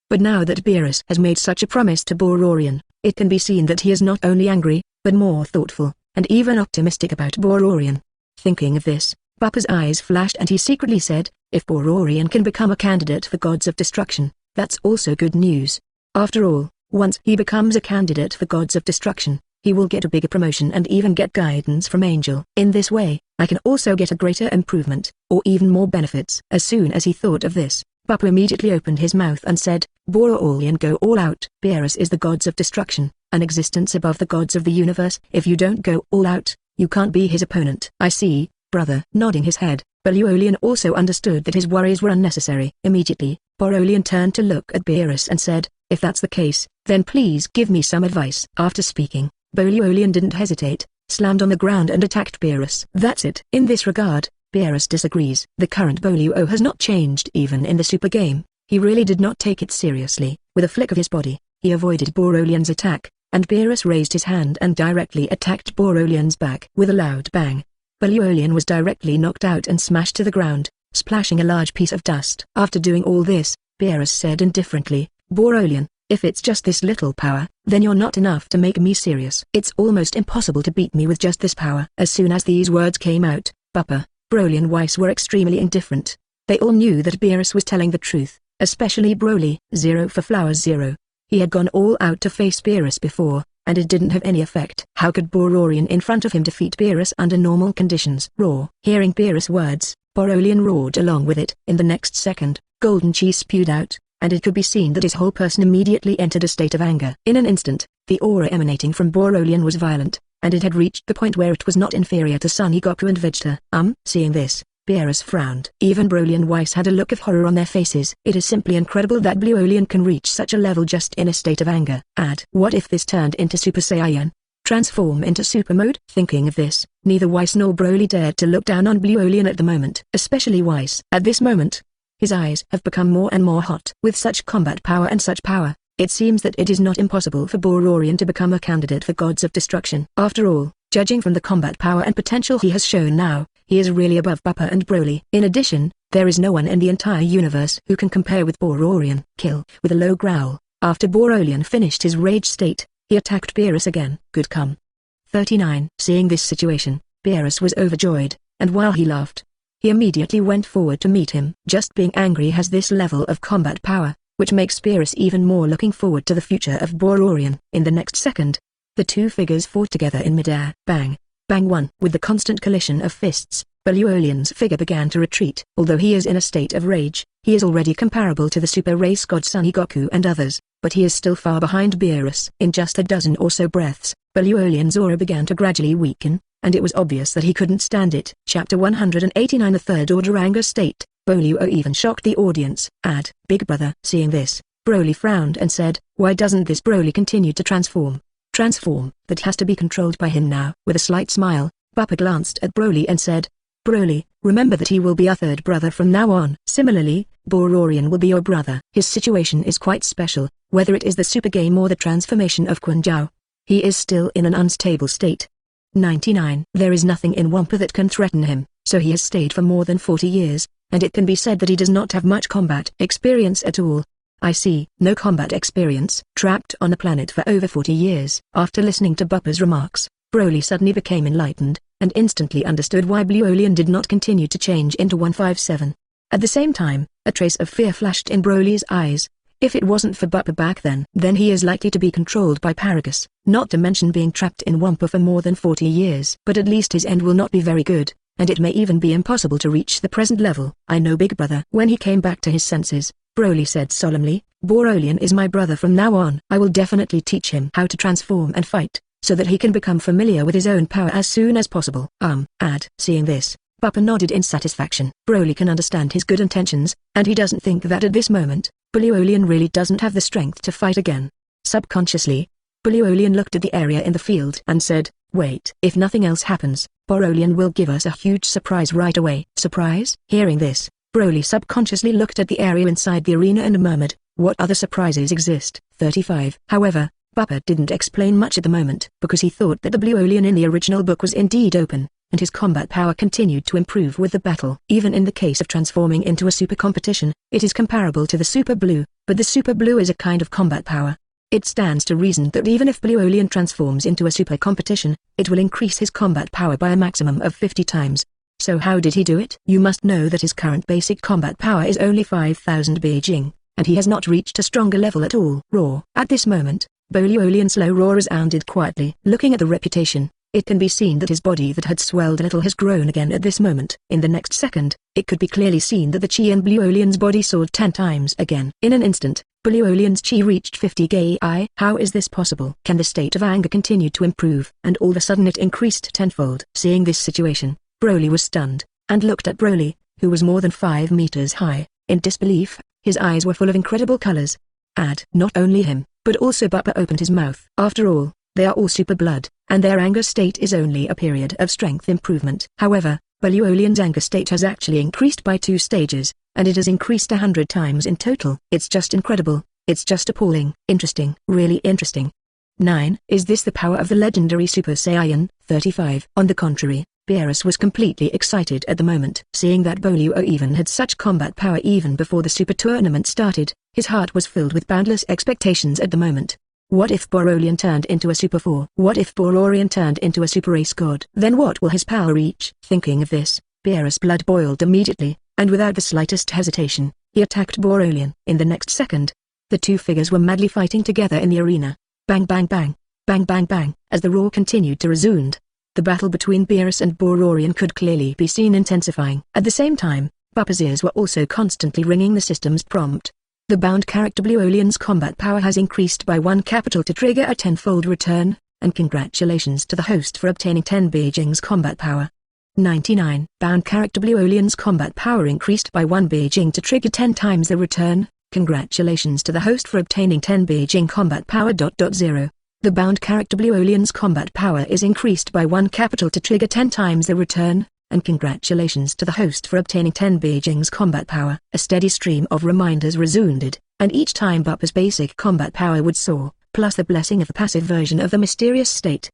But now that Beerus has made such a promise to Boluolian, it can be seen that he is not only angry, but more thoughtful, and even optimistic about Boluolian. Thinking of this, Bbook's eyes flashed and he secretly said, if Boluolian can become a candidate for gods of destruction, that's also good news. After all, once he becomes a candidate for gods of destruction, he will get a bigger promotion and even get guidance from Angel. In this way, I can also get a greater improvement, or even more benefits. As soon as he thought of this, Bbook immediately opened his mouth and said, Boluolian, go all out. Beerus is the gods of destruction, an existence above the gods of the universe. If you don't go all out, you can't be his opponent. I see, brother. Nodding his head, Boluolian also understood that his worries were unnecessary. Immediately, Boluolian turned to look at Beerus and said, if that's the case, then please give me some advice. After speaking, Boluolian didn't hesitate, slammed on the ground and attacked Beerus. That's it. In this regard, Beerus disagrees. The current Boluo has not changed even in the super game. He really did not take it seriously. With a flick of his body, he avoided Boluolian's attack, and Beerus raised his hand and directly attacked Boluolian's back. With a loud bang, Boluolian was directly knocked out and smashed to the ground, splashing a large piece of dust. After doing all this, Beerus said indifferently, Boluolian, if it's just this little power, then you're not enough to make me serious. It's almost impossible to beat me with just this power. As soon as these words came out, Bbook, Broly and Whis were extremely indifferent. They all knew that Beerus was telling the truth, especially Broly. 0 for Flowers 0. He had gone all out to face Beerus before, and it didn't have any effect. How could Boluolian in front of him defeat Beerus under normal conditions? Roar. Hearing Beerus' words, Boluolian roared along with it. In the next second, golden chi spewed out, and it could be seen that his whole person immediately entered a state of anger. In an instant, the aura emanating from Boluolian was violent, and it had reached the point where it was not inferior to Son Goku and Vegeta. Seeing this, Beerus frowned. Even Broly and Whis had a look of horror on their faces. It is simply incredible that Bluolian can reach such a level just in a state of anger. What if this turned into Super Saiyan? Transform into super mode? Thinking of this, neither Whis nor Broly dared to look down on Bluolian at the moment. Especially Whis. At this moment, his eyes have become more and more hot. With such combat power and such power, it seems that it is not impossible for Boluolian to become a candidate for gods of destruction. After all, judging from the combat power and potential he has shown now, he is really above Bbook and Broly. In addition, there is no one in the entire universe who can compare with Boluolian. Kill. With a low growl, after Boluolian finished his rage state, he attacked Beerus again. Good come. 39. Seeing this situation, Beerus was overjoyed, and while he laughed, he immediately went forward to meet him. Just being angry has this level of combat power, which makes Beerus even more looking forward to the future of Boluolian. In the next second, the two figures fought together in midair. Bang! Bang 1. With the constant collision of fists, Boluolian's figure began to retreat. Although he is in a state of rage, he is already comparable to the super race god Son Goku and others, but he is still far behind Beerus. In just a dozen or so breaths, Boluolian's aura began to gradually weaken, and it was obvious that he couldn't stand it. Chapter 189. The Third Order Anger State. Boluo even shocked the audience. Big brother. Seeing this, Broly frowned and said, why doesn't this Broly continue to transform? That has to be controlled by him now. With a slight smile, Bbook glanced at Broly and said, Broly, remember that he will be our third brother from now on. Similarly, Boluolian will be your brother. His situation is quite special, whether it is the super game or the transformation of Quan Jiao. He is still in an unstable state. 99. There is nothing in Wampa that can threaten him, so he has stayed for more than 40 years, and it can be said that he does not have much combat experience at all. I see. No combat experience. Trapped on a planet for over 40 years. After listening to Bbook's remarks, Broly suddenly became enlightened, and instantly understood why Bluolian did not continue to change into 157. At the same time, a trace of fear flashed in Broly's eyes. If it wasn't for Buppa back then he is likely to be controlled by Paragus, not to mention being trapped in Wampa for more than 40 years. But at least his end will not be very good, and it may even be impossible to reach the present level. I know, big brother. When he came back to his senses, Broly said solemnly, Boluolian is my brother from now on. I will definitely teach him how to transform and fight, so that he can become familiar with his own power as soon as possible. Seeing this, Buppa nodded in satisfaction. Broly can understand his good intentions, and he doesn't think that at this moment, Boluolian really doesn't have the strength to fight again. Subconsciously, Boluolian looked at the area in the field and said, wait. If nothing else happens, Boluolian will give us a huge surprise right away. Surprise? Hearing this, Broly subconsciously looked at the area inside the arena and murmured, what other surprises exist? 35. However, Buppa didn't explain much at the moment because he thought that the Bluolian in the original book was indeed open, and his combat power continued to improve with the battle. Even in the case of transforming into a super competition, it is comparable to the Super Blue, but the Super Blue is a kind of combat power. It stands to reason that even if Bluolian transforms into a super competition, it will increase his combat power by a maximum of 50 times. So how did he do it? You must know that his current basic combat power is only 5000 Beijing, and he has not reached a stronger level at all. Roar. At this moment, Boluolian's slow roar resounded quietly. Looking at the reputation, it can be seen that his body that had swelled a little has grown again at this moment. In the next second, it could be clearly seen that the chi in Bluolian's body soared 10 times again. In an instant, Bluolian's chi reached 50 Gai. How is this possible? Can the state of anger continue to improve? And all of a sudden it increased tenfold. Seeing this situation, Broly was stunned, and looked at Broly, who was more than 5 meters high, in disbelief. His eyes were full of incredible colors. Not only him, but also Buppa opened his mouth. After all, they are all super blood, and their anger state is only a period of strength improvement. However, Bluolian's anger state has actually increased by 2 stages, and it has increased 100 times in total. It's just incredible. It's just appalling. Interesting. Really interesting. 9. Is this the power of the legendary Super Saiyan? 35. On the contrary, Beerus was completely excited at the moment. Seeing that Boluo even had such combat power even before the super tournament started, his heart was filled with boundless expectations at the moment. What if Boluolian turned into a Super 4? What if Boluolian turned into a Super Ace God? Then what will his power reach? Thinking of this, Beerus' blood boiled immediately, and without the slightest hesitation, he attacked Boluolian. In the next second, the two figures were madly fighting together in the arena. Bang bang bang, bang bang bang. As the roar continued to resound, the battle between Beerus and Boluolian could clearly be seen intensifying. At the same time, Buppa's ears were also constantly ringing the system's prompt. The bound character Bluolian's combat power has increased by 1 capital to trigger a 10-fold return, and congratulations to the host for obtaining 10 Beijing's combat power. 99. Bound character Bluolian's combat power increased by 1 Beijing to trigger 10 times the return. Congratulations to the host for obtaining 10 Beijing combat power. 0. The bound character Bluolian's combat power is increased by 1 capital to trigger 10 times the return, and congratulations to the host for obtaining 10 Beijing's combat power. A steady stream of reminders resounded, and each time Buppa's basic combat power would soar, plus the blessing of the passive version of the mysterious state.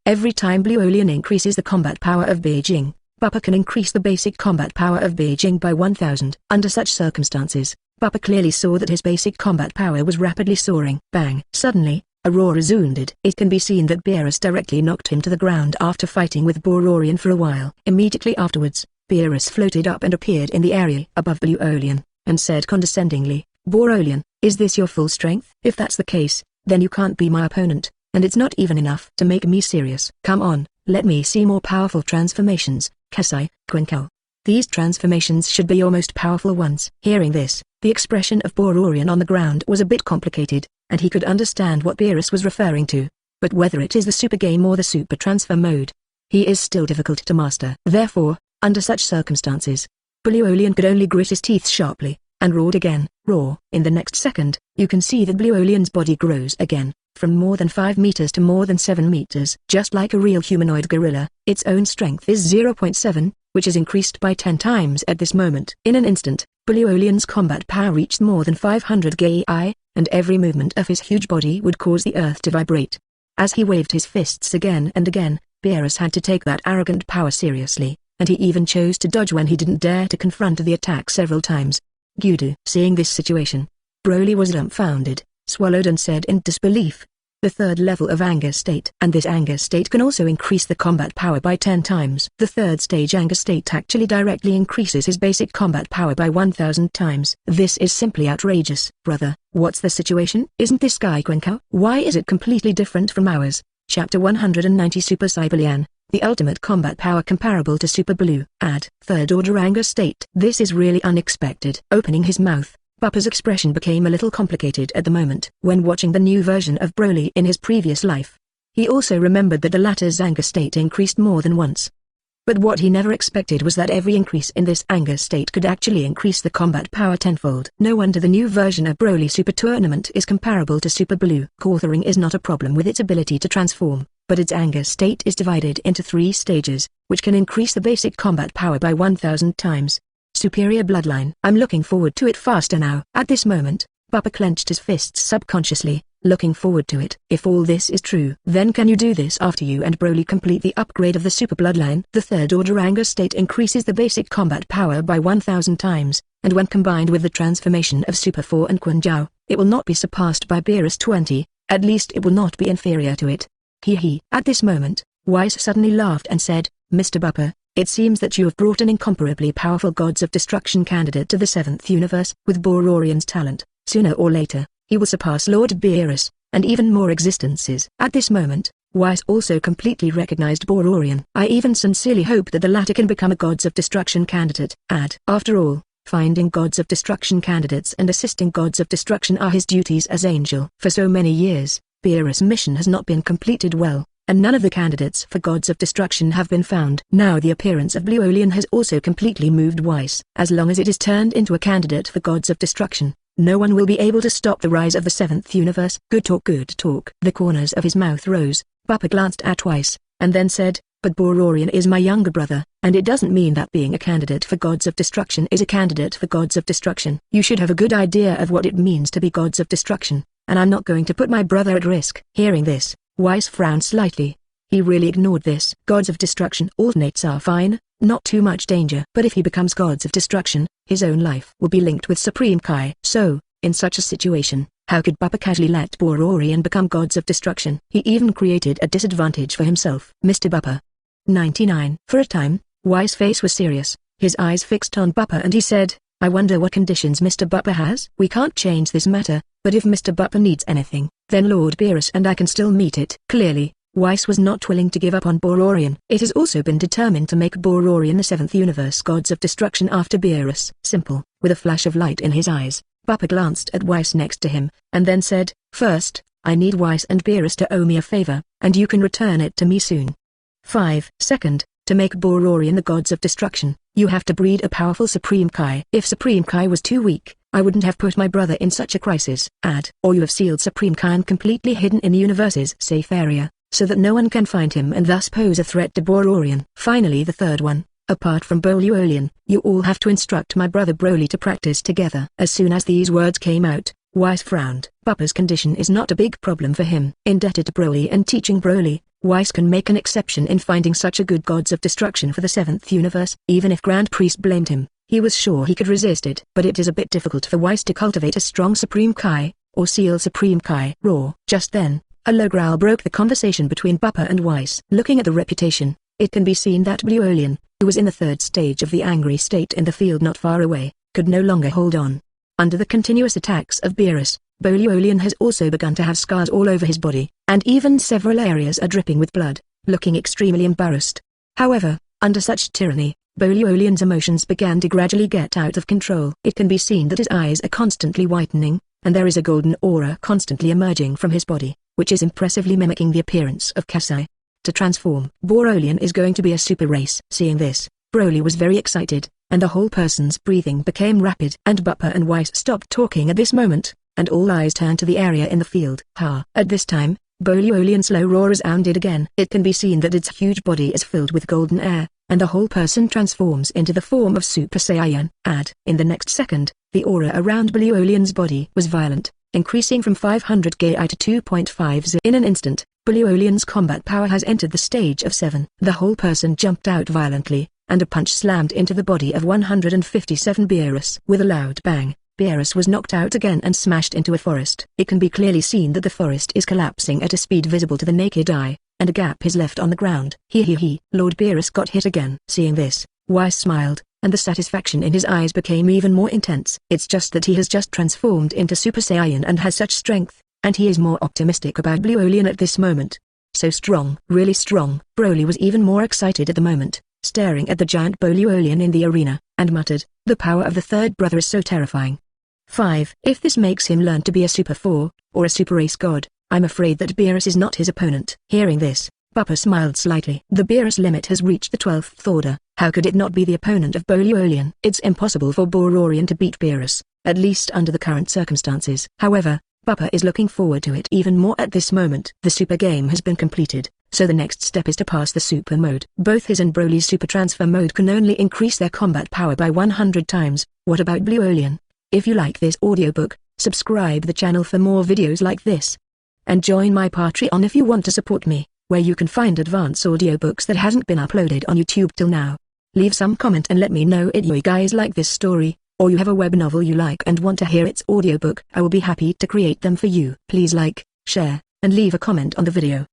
Every time Bluolian increases the combat power of Beijing, Buppa can increase the basic combat power of Beijing by 1000. Under such circumstances, Buppa clearly saw that his basic combat power was rapidly soaring. Bang! Suddenly, a roar resounded. It can be seen that Beerus directly knocked him to the ground after fighting with Boluolian for a while. Immediately afterwards, Beerus floated up and appeared in the area above Bluolian, and said condescendingly, Boluolian, is this your full strength? If that's the case, then you can't be my opponent, and it's not even enough to make me serious. Come on, let me see more powerful transformations, Kasai, Quinkle. These transformations should be your most powerful ones. Hearing this, the expression of Boluolian on the ground was a bit complicated, and he could understand what Beerus was referring to. But whether it is the super game or the super transfer mode, he is still difficult to master. Therefore, under such circumstances, Bluolian could only grit his teeth sharply, and roared again. Roar. In the next second, you can see that Bluolian's body grows again, from more than 5 meters to more than 7 meters. Just like a real humanoid gorilla, its own strength is 0.7, which is increased by 10 times at this moment. In an instant, Bluolian's combat power reached more than 500 Gai, and every movement of his huge body would cause the earth to vibrate. As he waved his fists again and again, Beerus had to take that arrogant power seriously, and he even chose to dodge when he didn't dare to confront the attack several times. Gudu. Seeing this situation, Broly was dumbfounded, swallowed and said in disbelief, the third level of anger state. And this anger state can also increase the combat power by 10 times. The third stage anger state actually directly increases his basic combat power by 1000 times. This is simply outrageous. Brother, what's the situation? Isn't this guy Quenko? Why is it completely different from ours? Chapter 190 Super Lian, the ultimate combat power comparable to Super Blue. Add third order anger state. This is really unexpected. Opening his mouth, Bappa's expression became a little complicated at the moment. When watching the new version of Broly in his previous life, he also remembered that the latter's anger state increased more than once. But what he never expected was that every increase in this anger state could actually increase the combat power tenfold. No wonder the new version of Broly Super Tournament is comparable to Super Blue. Authoring is not a problem with its ability to transform, but its anger state is divided into 3 stages, which can increase the basic combat power by 1000 times. Superior Bloodline. I'm looking forward to it faster now. At this moment, Bappa clenched his fists subconsciously, looking forward to it. If all this is true, then can you do this after you and Broly complete the upgrade of the Super Bloodline? The third order anger state increases the basic combat power by 1000 times, and when combined with the transformation of Super 4 and Quan Jiao, it will not be surpassed by Beerus 20, at least it will not be inferior to it. Hee. At this moment, Whis suddenly laughed and said, Mr. Bappa, it seems that you have brought an incomparably powerful Gods of Destruction candidate to the 7th universe. With Boluolian's talent, sooner or later, he will surpass Lord Beerus, and even more existences. At this moment, Whis also completely recognized Boluolian. I even sincerely hope that the latter can become a Gods of Destruction candidate. After all, finding Gods of Destruction candidates and assisting Gods of Destruction are his duties as angel. For so many years, Beerus' mission has not been completed well, and none of the candidates for Gods of Destruction have been found. Now the appearance of Bluolian has also completely moved Whis. As long as it is turned into a candidate for Gods of Destruction, no one will be able to stop the rise of the 7th universe. Good talk. The corners of his mouth rose. Bappa glanced at Whis, and then said, but Boluolian is my younger brother, and it doesn't mean that being a candidate for Gods of Destruction is a candidate for Gods of Destruction. You should have a good idea of what it means to be Gods of Destruction, and I'm not going to put my brother at risk. Hearing this, Whis frowned slightly. He really ignored this. Gods of Destruction alternates are fine, not too much danger. But if he becomes Gods of Destruction, his own life will be linked with Supreme Kai. So, in such a situation, how could Bappa casually let Boluolian become Gods of Destruction? He even created a disadvantage for himself. Mr. Bappa. 99. For a time, Whis' face was serious, his eyes fixed on Bappa, and he said, I wonder what conditions Mr. Bappa has? We can't change this matter, but if Mr. Bappa needs anything, then Lord Beerus and I can still meet it. Clearly, Whis was not willing to give up on Boluolian. It has also been determined to make Boluolian the 7th universe Gods of Destruction after Beerus. Simple. With a flash of light in his eyes, Bappa glanced at Whis next to him, and then said, First, I need Whis and Beerus to owe me a favor, and you can return it to me soon. 5. Second, to make Boluolian the Gods of Destruction, you have to breed a powerful Supreme Kai. If Supreme Kai was too weak, I wouldn't have put my brother in such a crisis. Or you have sealed Supreme Kai and completely hidden in the universe's safe area, so that no one can find him and thus pose a threat to Boluolian. Finally, the third one, apart from Boluolian, you all have to instruct my brother Broly to practice together. As soon as these words came out, Whis frowned. Bappa's condition is not a big problem for him. Indebted to Broly and teaching Broly, Whis can make an exception in finding such a good Gods of Destruction for the 7th universe. Even if Grand Priest blamed him, he was sure he could resist it. But it is a bit difficult for Whis to cultivate a strong Supreme Kai, or seal Supreme Kai. Raw. Just then, a low growl broke the conversation between Bappa and Whis. Looking at the reputation, it can be seen that Bluolian, who was in the third stage of the angry state in the field not far away, could no longer hold on. Under the continuous attacks of Beerus, Boluolian has also begun to have scars all over his body, and even several areas are dripping with blood, looking extremely embarrassed. However, under such tyranny, Boluolian's emotions began to gradually get out of control. It can be seen that his eyes are constantly whitening, and there is a golden aura constantly emerging from his body, which is impressively mimicking the appearance of Kasai. To transform, Boluolian is going to be a super race. Seeing this, Broly was very excited, and the whole person's breathing became rapid. And Bappa and Whis stopped talking at this moment, and all eyes turned to the area in the field. At this time, Boluolian's slow roar resounded again. It can be seen that its huge body is filled with golden air, and the whole person transforms into the form of Super Saiyan. In the next second, the aura around Boluolian's body was violent, increasing from 500 Gi to 2.50. In an instant, Boluolian's combat power has entered the stage of 7. The whole person jumped out violently, and a punch slammed into the body of 157 Beerus. With a loud bang, Beerus was knocked out again and smashed into a forest. It can be clearly seen that the forest is collapsing at a speed visible to the naked eye, and a gap is left on the ground. He. Lord Beerus got hit again. Seeing this, Weiss smiled, and the satisfaction in his eyes became even more intense. It's just that he has just transformed into Super Saiyan and has such strength, and he is more optimistic about Boluolian at this moment. So strong, really strong. Broly was even more excited at the moment, staring at the giant Boluolian in the arena, and muttered, "The power of the third brother is so terrifying." 5. If this makes him learn to be a Super 4, or a Super Ace God, I'm afraid that Beerus is not his opponent. Hearing this, Bbook smiled slightly. The Beerus limit has reached the 12th order. How could it not be the opponent of Boluolian? It's impossible for Boluolian to beat Beerus, at least under the current circumstances. However, Bbook is looking forward to it even more at this moment. The Super game has been completed, so the next step is to pass the Super mode. Both his and Broly's Super Transfer mode can only increase their combat power by 100 times. What about Boluolian? If you like this audiobook, subscribe the channel for more videos like this. And join my Patreon if you want to support me, where you can find advanced audiobooks that hasn't been uploaded on YouTube till now. Leave some comment and let me know if you guys like this story, or you have a web novel you like and want to hear its audiobook. I will be happy to create them for you. Please like, share, and leave a comment on the video.